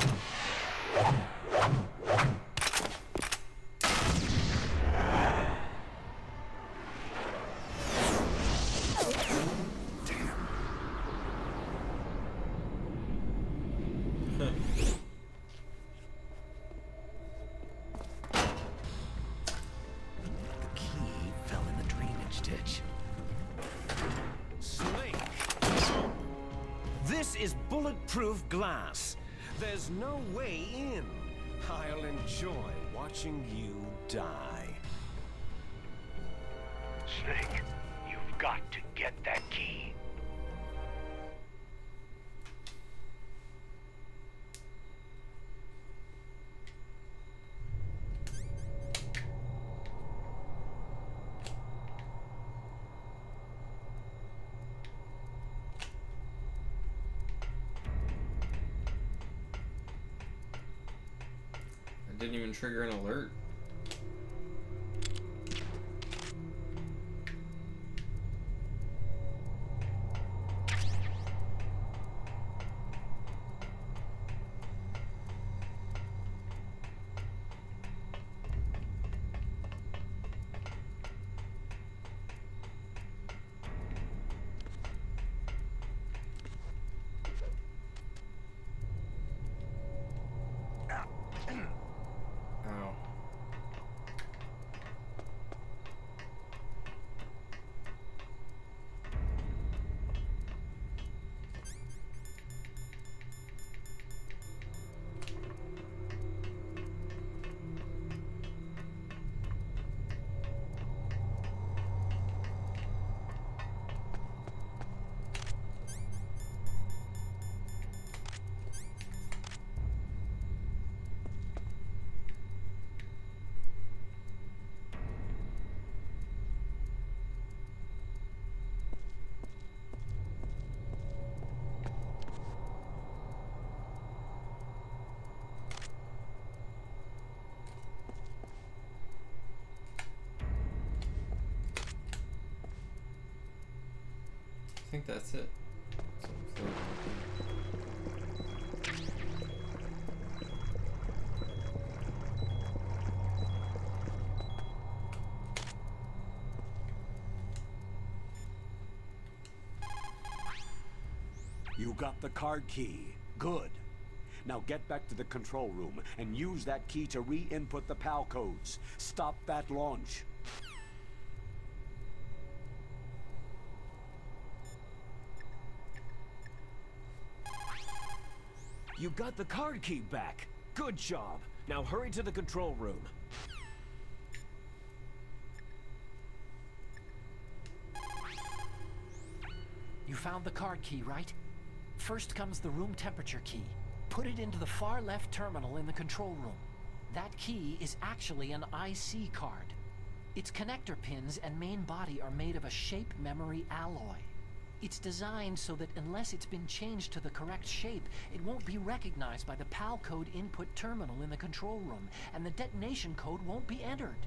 key fell in the drainage ditch. Snake! This is bulletproof glass. There's no way in. I'll enjoy watching you die. Snake, you've got to get that key. It didn't even trigger an alert. Ow. I think that's it. So I'm floating. You got the card key. Good. Now get back to the control room and use that key to re-input the PAL codes. Stop that launch. You got the card key back. Good job. Now hurry to the control room. You found the card key, right? First comes the room temperature key. Put it into the far left terminal in the control room. That key is actually an IC card. Its connector pins and main body are made of a shape memory alloy. It's designed so that unless it's been changed to the correct shape, it won't be recognized by the PAL code input terminal in the control room, and the detonation code won't be entered.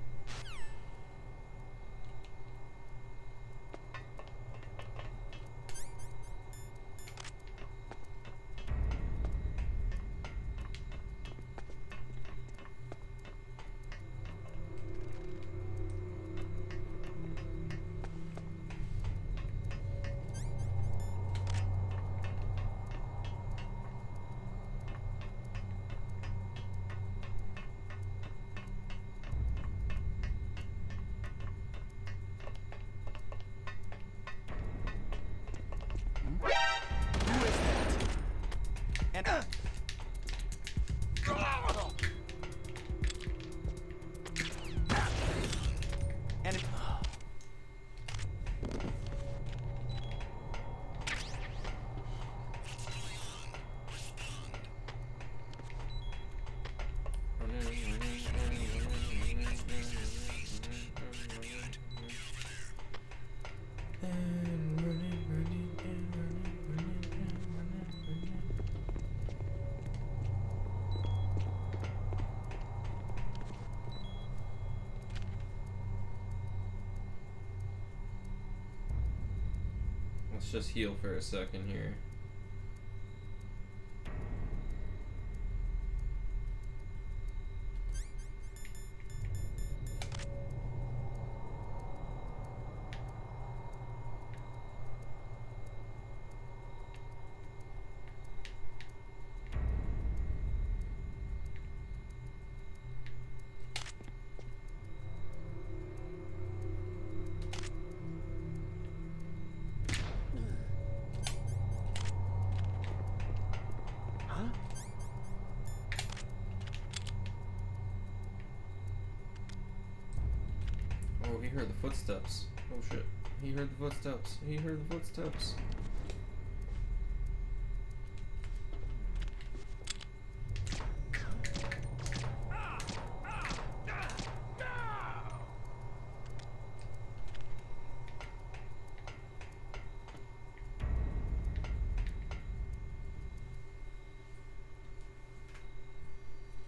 Let's just heal for a second here. heard the footsteps. Oh shit. He heard the footsteps. He heard the footsteps.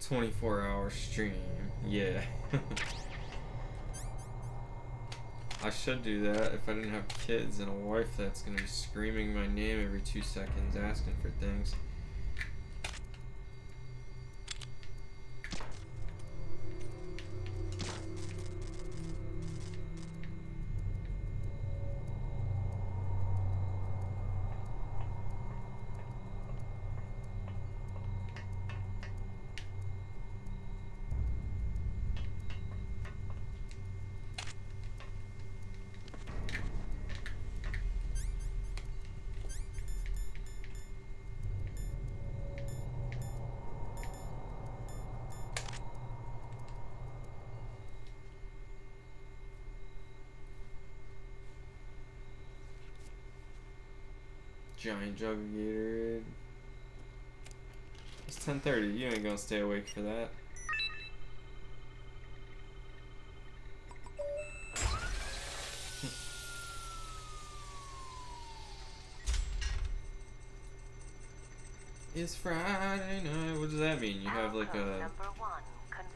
$24-hour stream. Yeah. I should do that if I didn't have kids and a wife that's gonna be screaming my name every 2 seconds asking for things. Giant jug of Gatorade. It's 10:30. You ain't gonna stay awake for that. It's Friday night. What does that mean? You have like a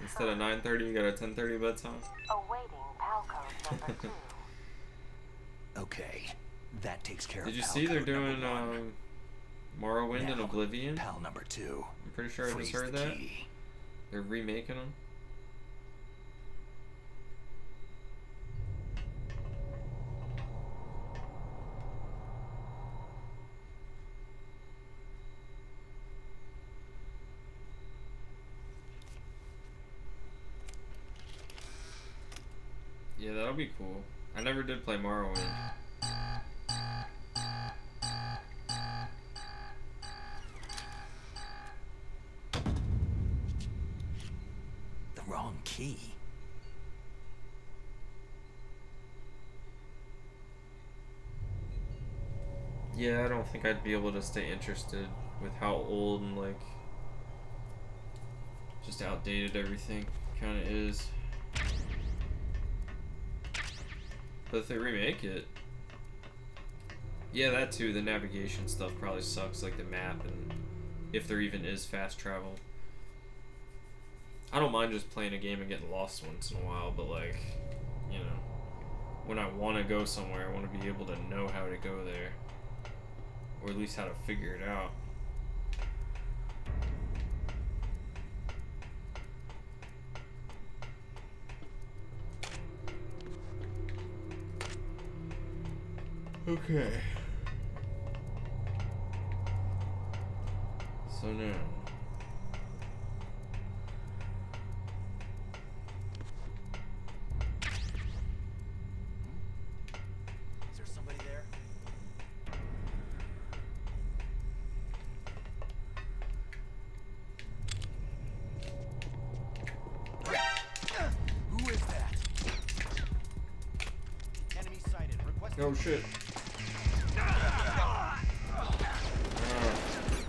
instead of 9:30, you got a 10:30 bedtime. Awaiting Palcode number 2. Okay. That takes care of. Did you see they're doing Morrowind and Now, Oblivion? Pal number 2. I'm pretty sure I just Freeze heard the that. key. They're remaking them. Yeah, that'll be cool. I never did play Morrowind. The wrong key. Yeah, I don't think I'd be able to stay interested with how old and like just outdated everything kind of is. But if they remake it, yeah, that too. The navigation stuff probably sucks, like the map, and if there even is fast travel. I don't mind just playing a game and getting lost once in a while, but like, you know, when I want to go somewhere, I want to be able to know how to go there, or at least how to figure it out. Okay. So now. Is there somebody there? Who is that? Enemy sighted. Request. Oh shit.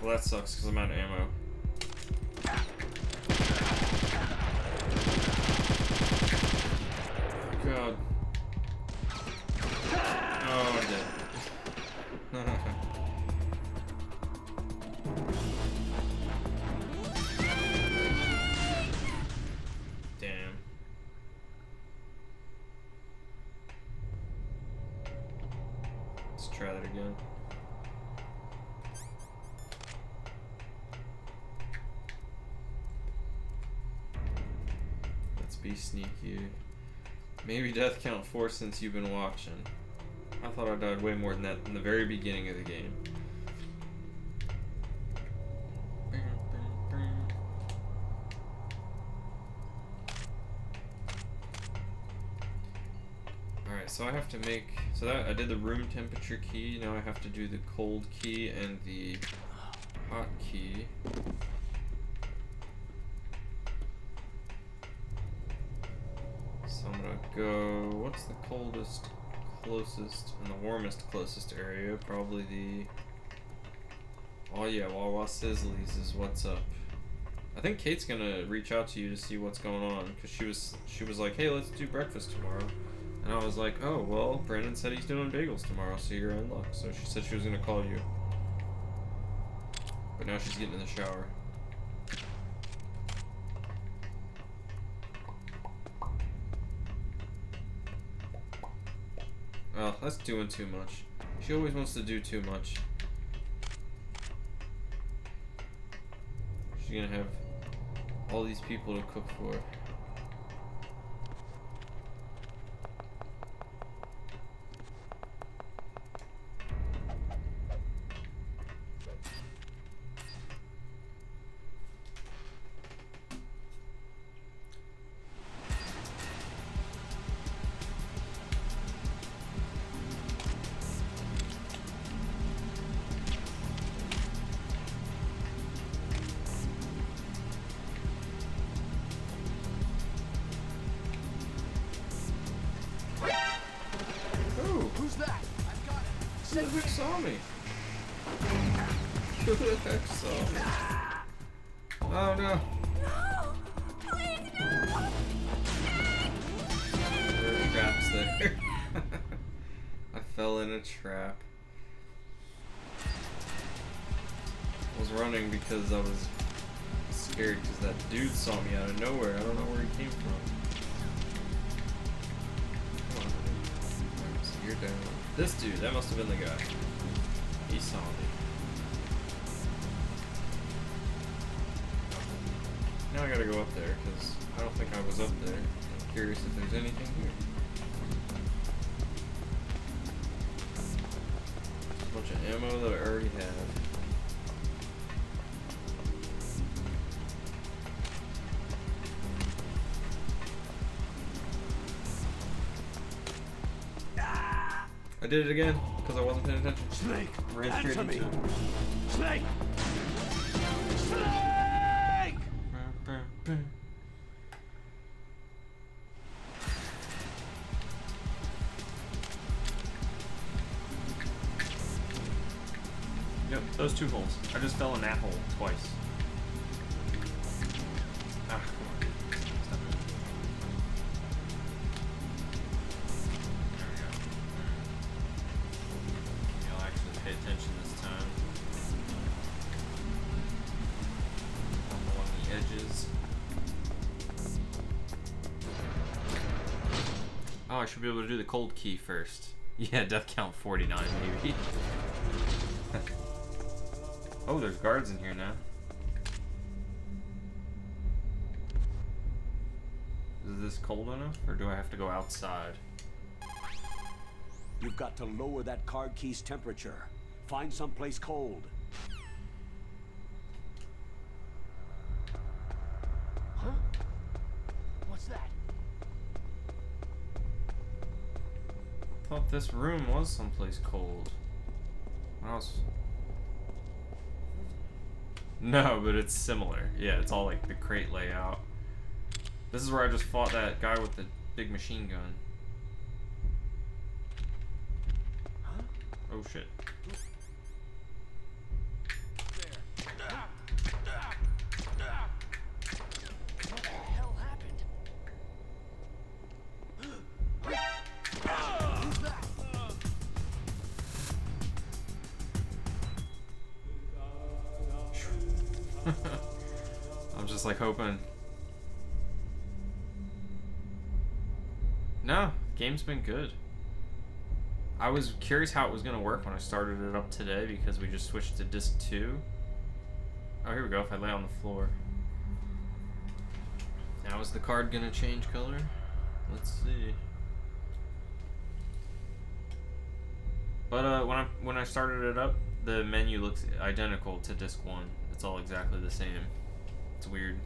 Well, that sucks because I'm out of ammo. God. Oh, I'm dead. Damn. Let's try that again. Be sneaky. Maybe death count 4 since you've been watching. I thought I died way more than that in the very beginning of the game. Alright, so I have to make, so that I did the room temperature key, now I have to do the cold key and the hot key. So I'm gonna go. What's the coldest, closest, and the warmest closest area? Probably the. Oh yeah, Wawa Sizzlies is what's up. I think Kate's gonna reach out to you to see what's going on, because she was like, hey, let's do breakfast tomorrow. And I was like, oh, well, Brandon said he's doing bagels tomorrow, so you're in luck. So she said she was gonna call you. But now she's getting in the shower. Well, that's doing too much. She always wants to do too much. She's gonna have all these people to cook for. Who the heck saw me? Who the heck saw me? Oh no! No! Please, no! There are traps there. I fell in a trap. I was running because I was scared because that dude saw me out of nowhere. I don't know where he came from. Come on, buddy. So you're down. This dude, that must have been the guy. He saw me. Now I gotta go up there, because I don't think I was up there. I'm curious if there's anything here. A bunch of ammo that I already have. I did it again because I wasn't paying attention. Snake! Ran straight into him. Snake! Snake! Yep, those two holes. I just fell in that hole twice. Ah, come on. Stop it. There we go. Maybe I'll actually pay attention this time. Along the edges. Oh, I should be able to do the cold key first. Yeah, death count 49 maybe. Oh, there's guards in here now. Is this cold enough, or do I have to go outside? You've got to lower that card key's temperature. Find someplace cold. Huh? What's that? I thought this room was someplace cold. What else? No, but it's similar. Yeah, it's all like the crate layout. This is where I just fought that guy with the big machine gun. Huh? Oh shit. What the hell happened? Who's that? I'm just like hoping. No, game's been good. I was curious how it was gonna work when I started it up today because we just switched to disc 2. Oh, here we go. If I lay on the floor. Now is the card gonna change color? Let's see. But when I started it up, the menu looks identical to disc 1. It's all exactly the same. It's weird.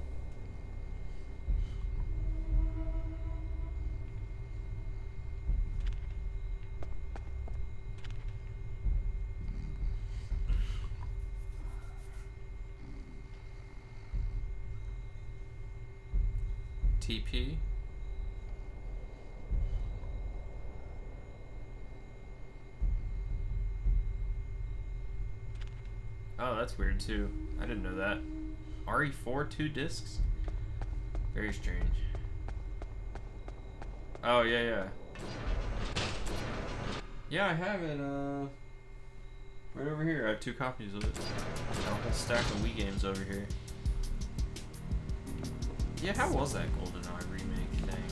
TP. Oh, that's weird too. I didn't know that. RE4 2 discs? Very strange. Oh, yeah. Yeah, I have it, right over here. I have 2 copies of it. Got a whole stack of Wii games over here. Yeah, how was that GoldenEye remake thing?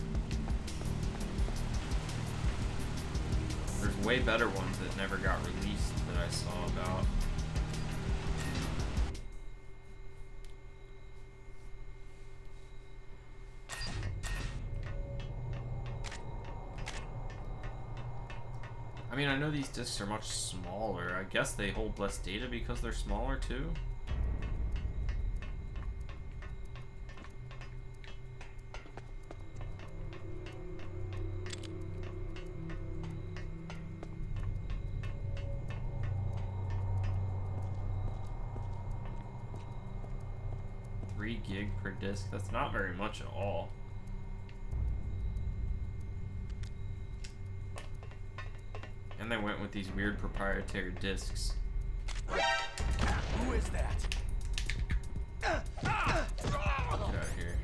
There's way better ones that never got released that I saw about. I mean, I know these discs are much smaller. I guess they hold less data because they're smaller too. Gig per disc. That's not very much at all. And they went with these weird proprietary discs. Who is that? Get out of here.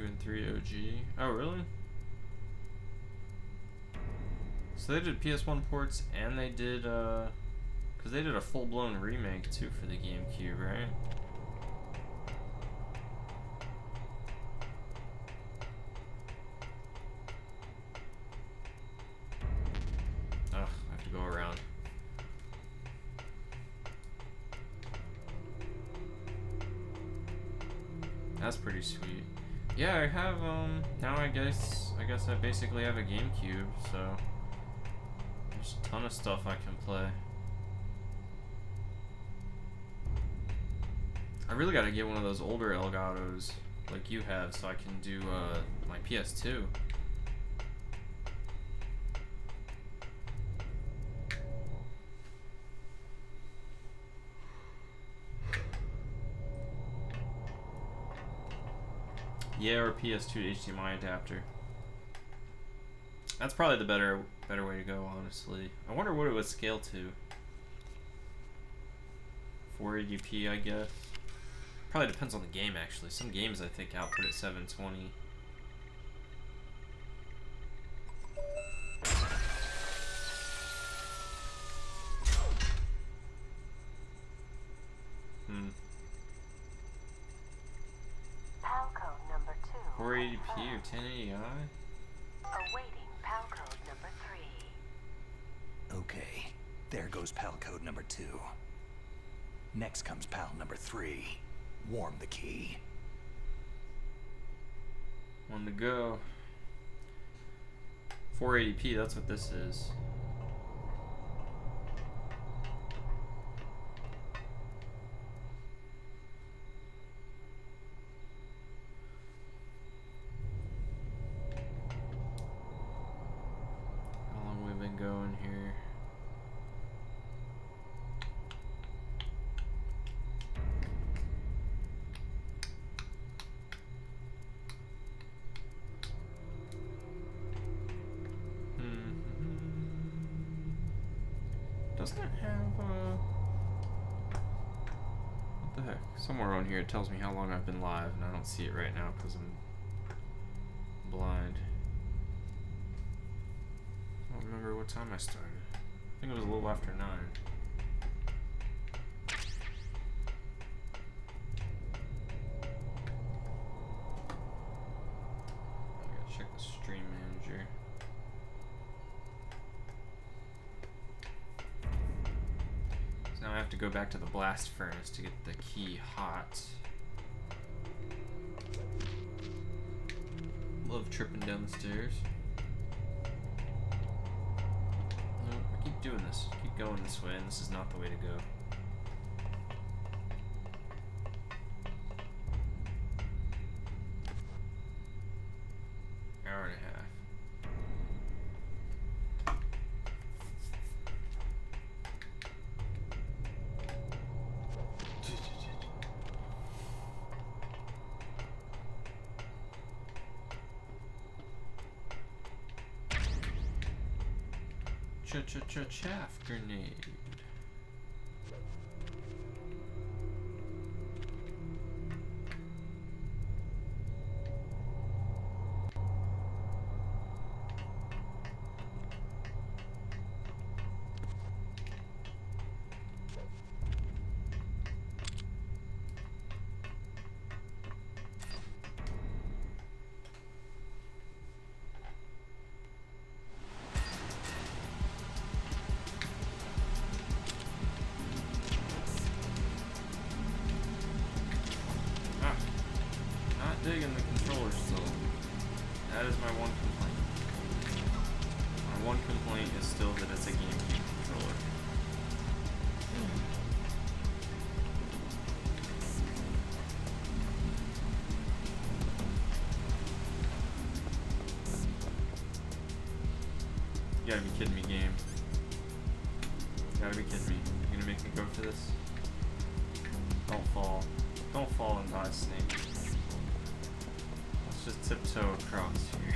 And 3 OG. Oh, really? So they did PS1 ports and they did, because they did a full-blown remake too for the GameCube, right? Ugh, I have to go around. That's pretty sweet. Yeah, I have, now I guess I basically have a GameCube, so there's a ton of stuff I can play. I really gotta get one of those older Elgatos like you have so I can do, my PS2. Yeah, or PS2 HDMI adapter. That's probably the better way to go, honestly. I wonder what it would scale to. 480p, I guess. Probably depends on the game, actually. Some games I think output at 720. PAL code number 2. 480p or 1080i? Awaiting PAL code number 3. Okay, there goes PAL code number 2. Next comes PAL number 3. Warm the key. One to go. 480p, that's what this is. How long we've been going here? Doesn't it have, what the heck? Somewhere on here it tells me how long I've been live, and I don't see it right now because I'm blind. I don't remember what time I started. I think it was a little after 9. I gotta check the stream manager. Now I have to go back to the blast furnace to get the key hot. Love tripping down the stairs. No, I keep doing this. Keep going this way, and this is not the way to go. Hour and a half. Chaff grenade. Digging the controller still. That is my one complaint. My one complaint is still that it's a GameCube controller. You gotta be kidding me, game. You gotta be kidding me. You're gonna make me go for this? Don't fall. Don't fall and die, Snake. Just tiptoe across here.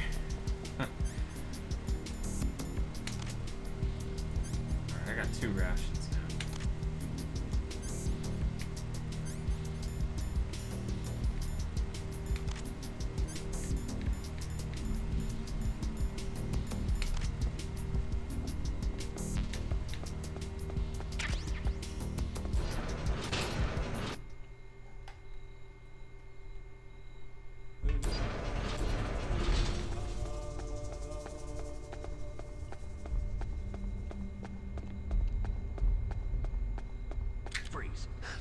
Alright, I got 2 rations now.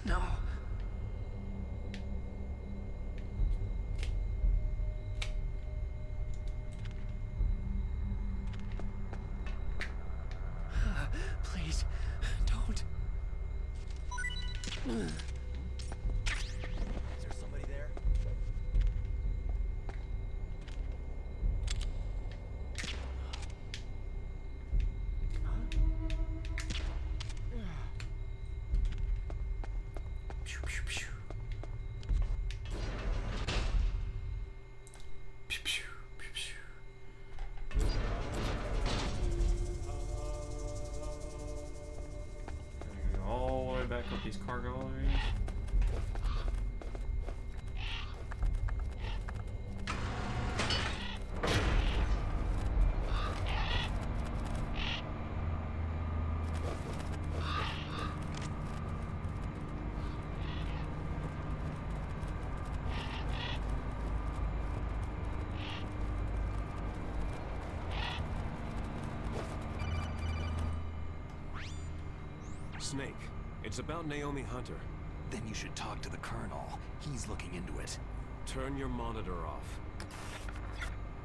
No. Please, don't. Is there somebody there? Back up these cargo areas. Snake, it's about Naomi Hunter. Then you should talk to the Colonel. He's looking into it. Turn your monitor off.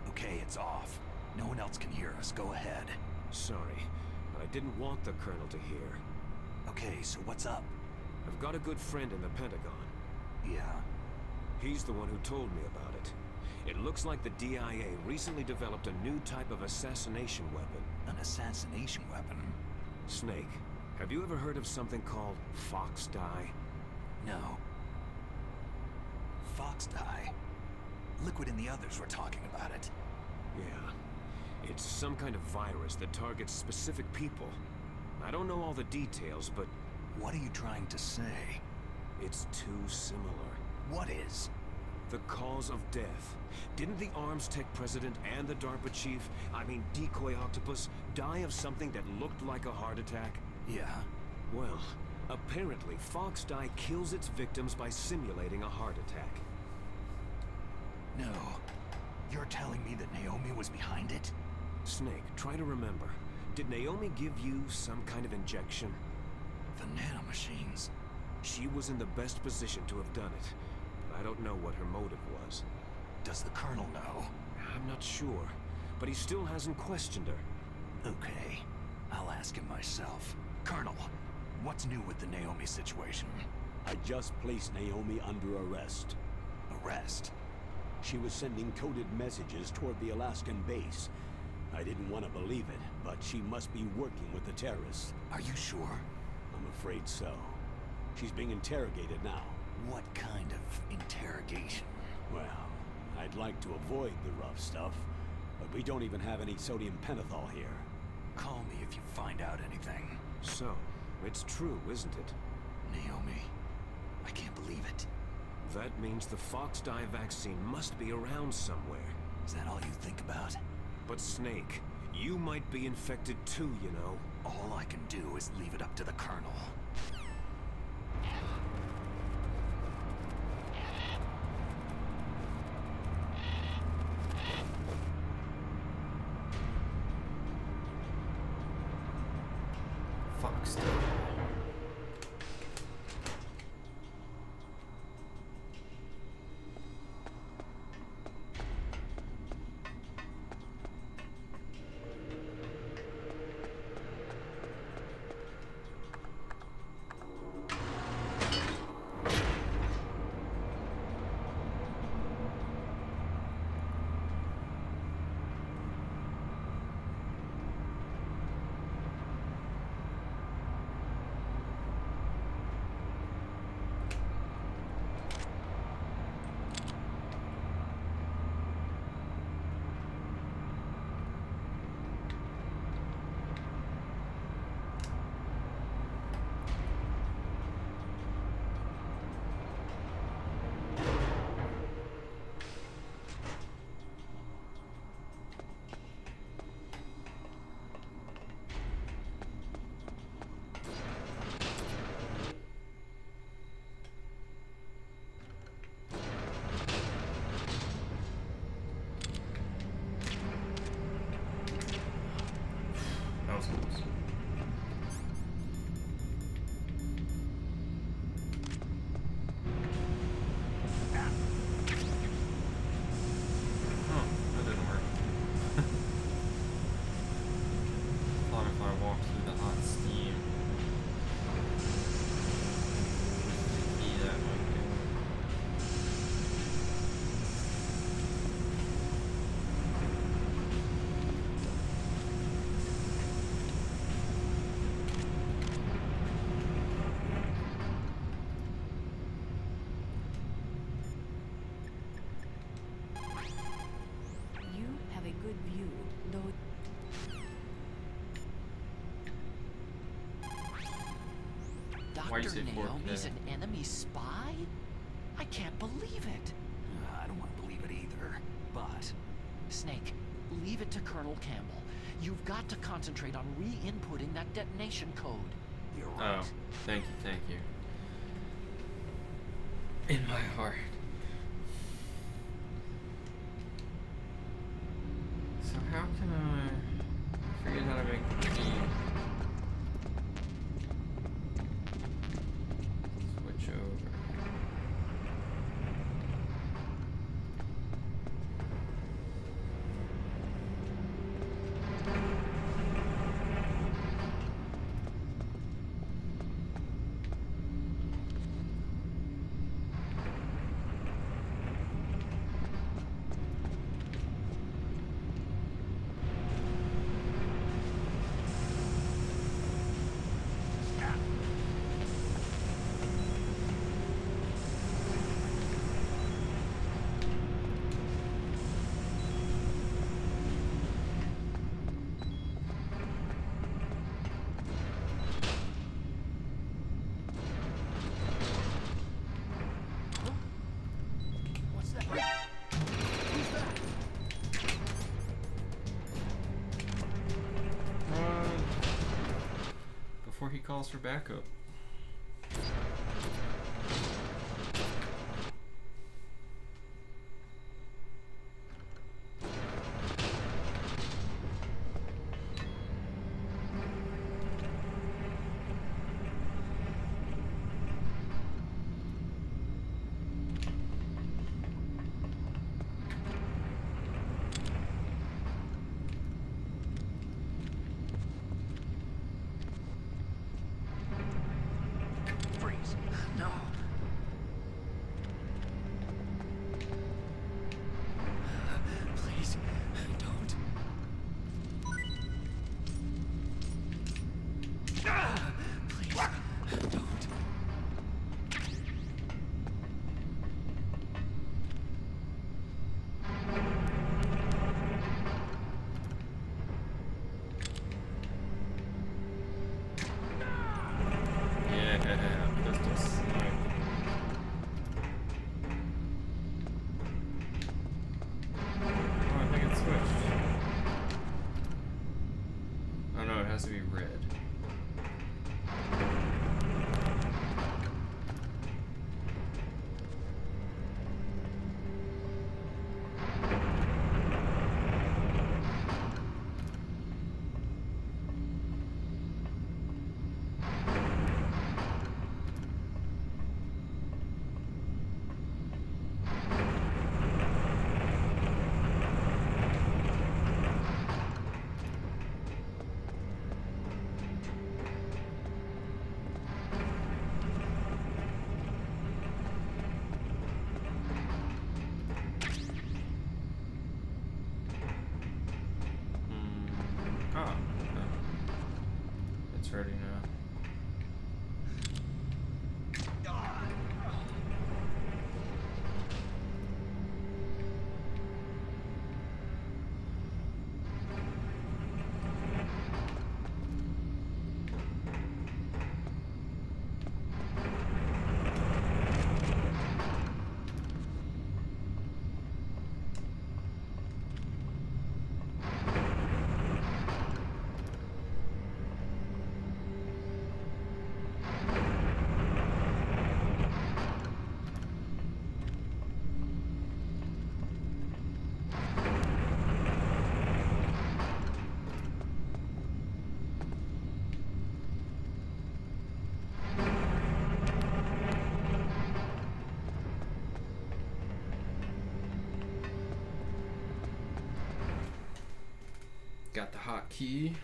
Okay, it's off. No one else can hear us. Go ahead. Sorry, but I didn't want the Colonel to hear. Okay, so what's up? I've got a good friend in the Pentagon. Yeah? He's the one who told me about it. It looks like the DIA recently developed a new type of assassination weapon. An assassination weapon? Snake, have you ever heard of something called Fox Dye? No. Fox Dye? Liquid and the others were talking about it. Yeah. It's some kind of virus that targets specific people. I don't know all the details, but... What are you trying to say? It's too similar. What is? The cause of death. Didn't the Arms Tech president and the DARPA chief, I mean Decoy Octopus, die of something that looked like a heart attack? Yeah. Well, apparently Fox Dye kills its victims by simulating a heart attack. No. You're telling me that Naomi was behind it? Snake, try to remember. Did Naomi give you some kind of injection? The nanomachines. She was in the best position to have done it, but I don't know what her motive was. Does the Colonel know? I'm not sure, but he still hasn't questioned her. Okay, I'll ask him myself. Colonel, what's new with the Naomi situation? I just placed Naomi under arrest. Arrest? She was sending coded messages toward the Alaskan base. I didn't want to believe it, but she must be working with the terrorists. Are you sure? I'm afraid so. She's being interrogated now. What kind of interrogation? Well, I'd like to avoid the rough stuff, but we don't even have any sodium pentothal here. Call me if you find out anything. So, it's true, isn't it? Naomi, I can't believe it. That means the Fox dye vaccine must be around somewhere. Is that all you think about? But Snake, you might be infected too, you know. All I can do is leave it up to the Colonel. Fox dye. That was close. Oh, that didn't work. Thought if I walked through the hot steam, that might do. You have a good view, though. Why you Dr. say 4K? Naomi's an enemy spy? I can't believe it. I don't want to believe it either, but... Snake, leave it to Colonel Campbell. You've got to concentrate on re-inputting that detonation code. You're right. Oh, thank you. In my heart. So how can I forget how to make the key? Switch over. What's that? Who's that? Before he calls for backup. Yeah, pistol snipe. Oh, I think it switched. Oh no, it has to be red. It's ready now. Got the hotkey.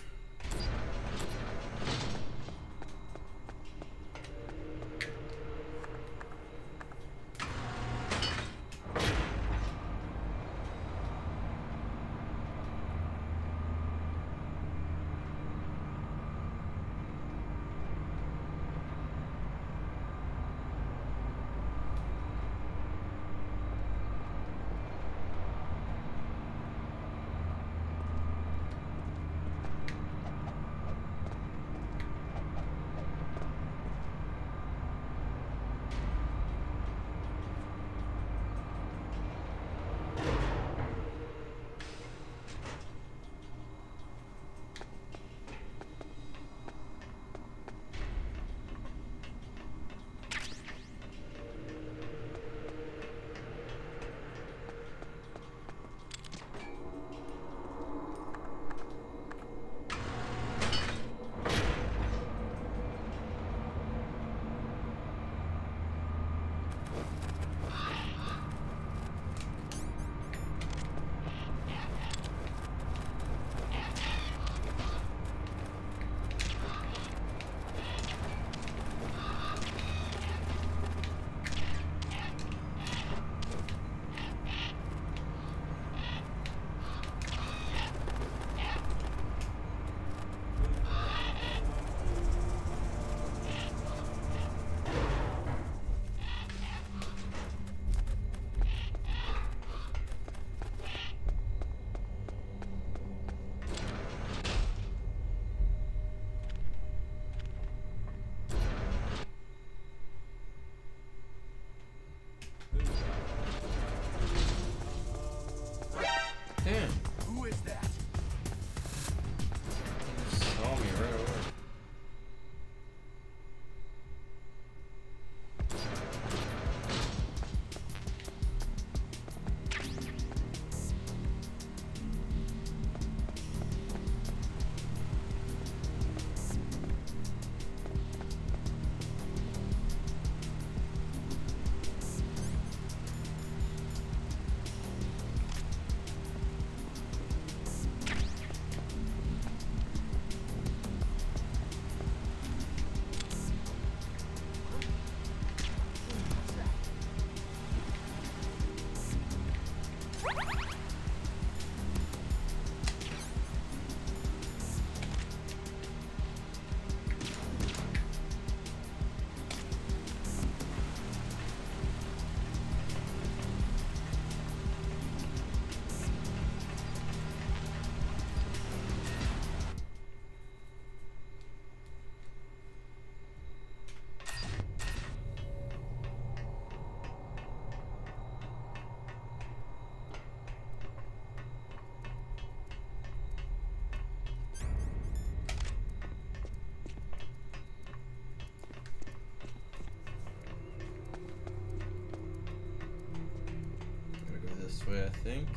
this way, I think.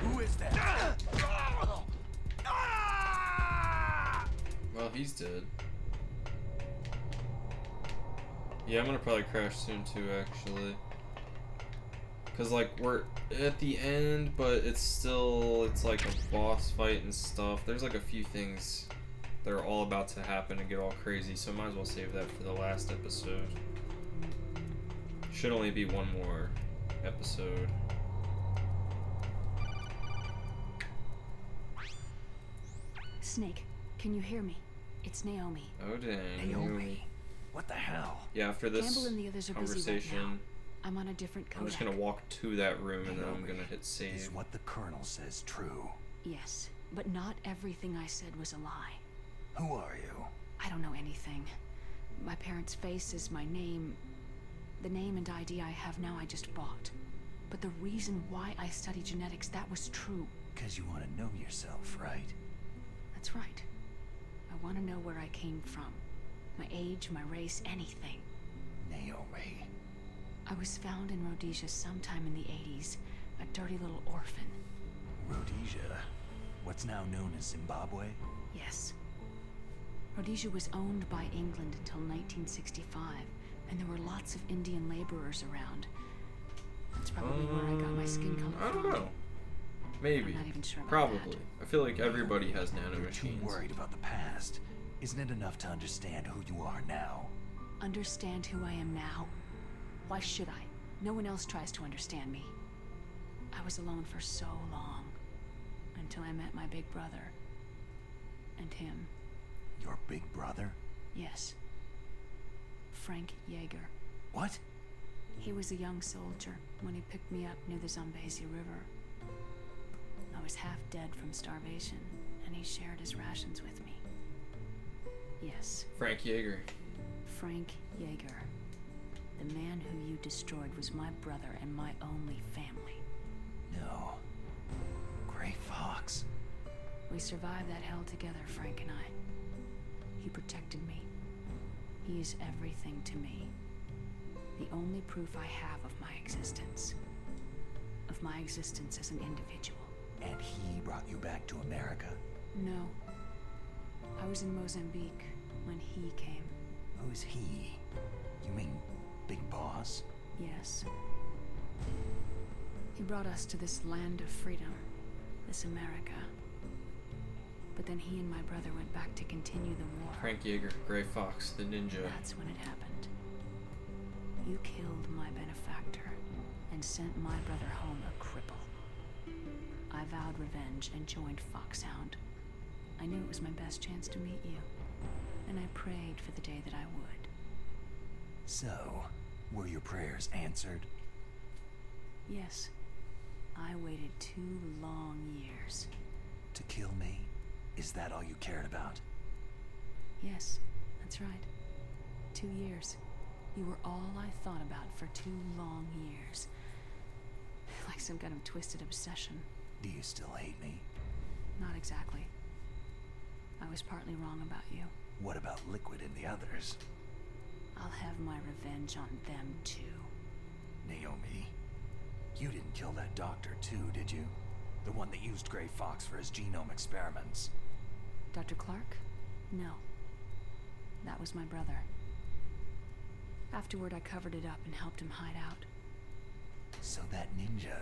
Who is that? Well, he's dead. Yeah, I'm gonna probably crash soon too, actually. Cause like we're at the end, but it's like a boss fight and stuff. There's like a few things that are all about to happen and get all crazy, so might as well save that for the last episode. Should only be one more episode. Snake, can you hear me? It's Naomi. Oh dang. Naomi? What the hell? Yeah, after this Campbell and the others are busy right conversation, now. I'm on a different Kodak. I'm just gonna walk to that room and then I'm Naomi, gonna hit save. Is what the Colonel says true? Yes, but not everything I said was a lie. Who are you? I don't know anything. My parents' faces, my name, the name and ID I have now I just bought. But the reason why I study genetics, that was true. 'Cause you want to know yourself, right? That's right. I want to know where I came from. My age, my race, anything. Naomi. I was found in Rhodesia sometime in the 80s. A dirty little orphan. Rhodesia? What's now known as Zimbabwe? Yes. Rhodesia was owned by England until 1965, and there were lots of Indian laborers around. That's probably where I got my skin color I don't from. know. Maybe. I'm not even sure about Probably. I feel like everybody has You're nanomachines. too worried about the past. Isn't it enough to understand who you are now? Understand who I am now? Why should I? No one else tries to understand me. I was alone for so long, until I met my big brother. And him. Your big brother? Yes. Frank Yeager. What? He was a young soldier when he picked me up near the Zambezi River. I was half dead from starvation, and he shared his rations with me. Yes. Frank Yeager. Frank Yeager. The man who you destroyed was my brother and my only family. No. Gray Fox. We survived that hell together, Frank and I. He protected me. He is everything to me. The only proof I have of my existence. Of my existence as an individual. And he brought you back to America? No. I was in Mozambique when he came. Who's he? You mean Big Boss? Yes. He brought us to this land of freedom. This America. But then he and my brother went back to continue the war. Frank Yeager, Gray Fox, the ninja. That's when it happened. You killed my benefactor and sent my brother home a cripple. I vowed revenge and joined Foxhound. I knew it was my best chance to meet you, and I prayed for the day that I would. So, were your prayers answered? Yes. I waited 2 long years. To kill me? Is that all you cared about? Yes, that's right. 2 years. You were all I thought about for 2 long years. Like some kind of twisted obsession. Do you still hate me? Not exactly. I was partly wrong about you. What about Liquid and the others? I'll have my revenge on them too. Naomi, you didn't kill that doctor too, did you? The one that used Gray Fox for his genome experiments. Dr. Clark? No. That was my brother. Afterward, I covered it up and helped him hide out. So that ninja,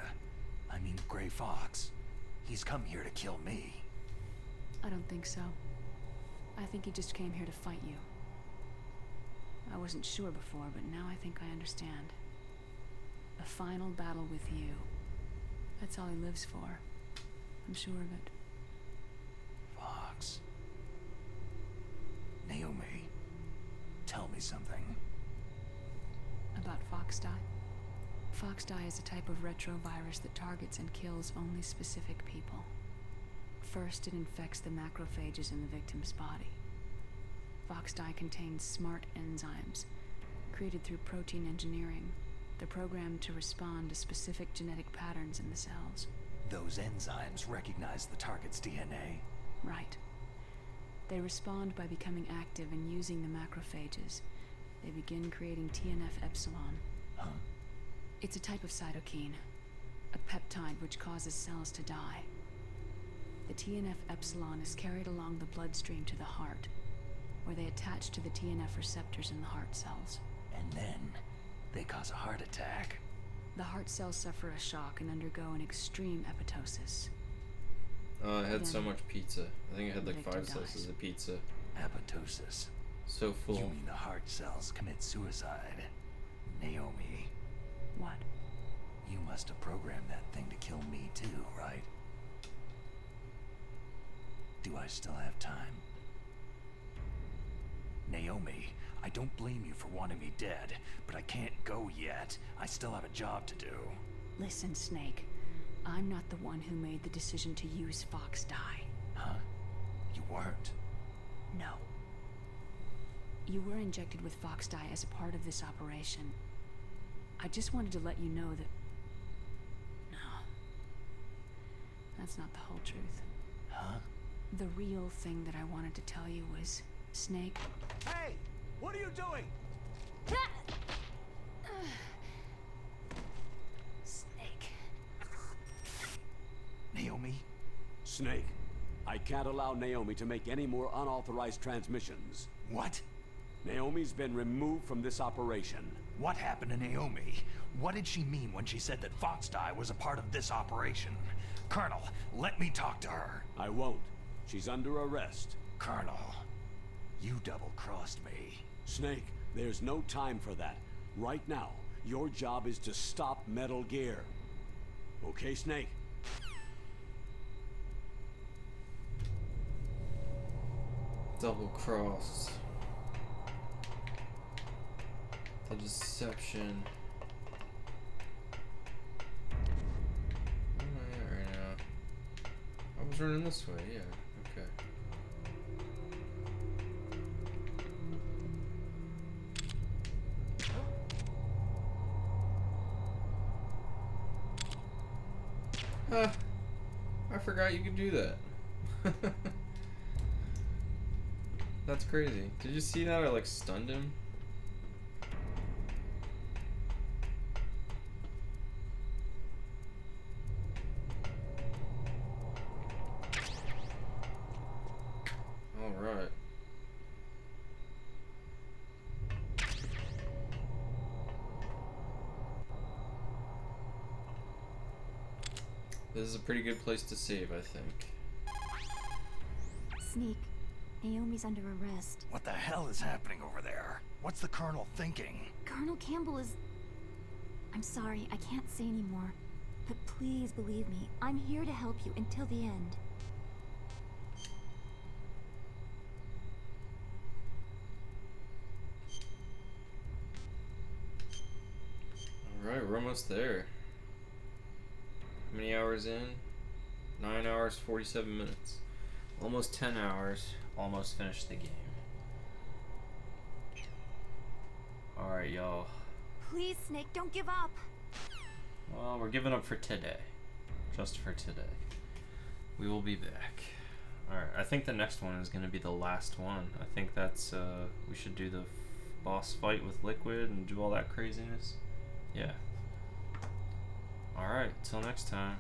I mean Gray Fox, he's come here to kill me. I don't think so. I think he just came here to fight you. I wasn't sure before, but now I think I understand. A final battle with you. That's all he lives for. I'm sure of it. Fox. Naomi, tell me something. About Foxdie? Foxdie is a type of retrovirus that targets and kills only specific people. First, it infects the macrophages in the victim's body. Foxdie contains smart enzymes, created through protein engineering, They're programmed to respond to specific genetic patterns in the cells. Those enzymes recognize the target's DNA? Right. They respond by becoming active and using the macrophages. They begin creating TNF-epsilon. Huh? It's a type of cytokine, a peptide which causes cells to die. The TNF-epsilon is carried along the bloodstream to the heart, where they attach to the TNF receptors in the heart cells. And then they cause a heart attack. The heart cells suffer a shock and undergo an extreme apoptosis. I had so Then much pizza. I think I had the like victim 5 slices of pizza. Apoptosis. So full. You mean the heart cells commit suicide? Naomi. What? You must have programmed that thing to kill me too, right? Do I still have time? Naomi, I don't blame you for wanting me dead, but I can't go yet. I still have a job to do. Listen, Snake. I'm not the one who made the decision to use Fox Dye. Huh? You weren't? No. You were injected with Fox Dye as a part of this operation. I just wanted to let you know that... No. That's not the whole truth. Huh? The real thing that I wanted to tell you was, Snake... Hey! What are you doing? Snake. Naomi? Snake, I can't allow Naomi to make any more unauthorized transmissions. What? Naomi's been removed from this operation. What happened to Naomi? What did she mean when she said that Fox Dye was a part of this operation? Colonel, let me talk to her. I won't. She's under arrest. Colonel, you double-crossed me. Snake, there's no time for that. Right now, your job is to stop Metal Gear. Okay, Snake? Double crossed. The deception. Where am I at right now? I was running this way, yeah. Okay. Huh. I forgot you could do that. That's crazy. Did you see that? I like stunned him. All right. This is a pretty good place to save, I think. Sneak. Naomi's under arrest. What the hell is happening over there? What's the Colonel thinking? Colonel Campbell is... I'm sorry, I can't say anymore. But please believe me, I'm here to help you until the end. Alright, we're almost there. How many hours in? 9 hours, 47 minutes. Almost 10 hours. Almost finished the game. Alright, y'all. Please, Snake, don't give up. Well, we're giving up for today. Just for today. We will be back. Alright, I think the next one is going to be the last one. I think that's, we should do the boss fight with Liquid and do all that craziness. Yeah. Alright, till next time.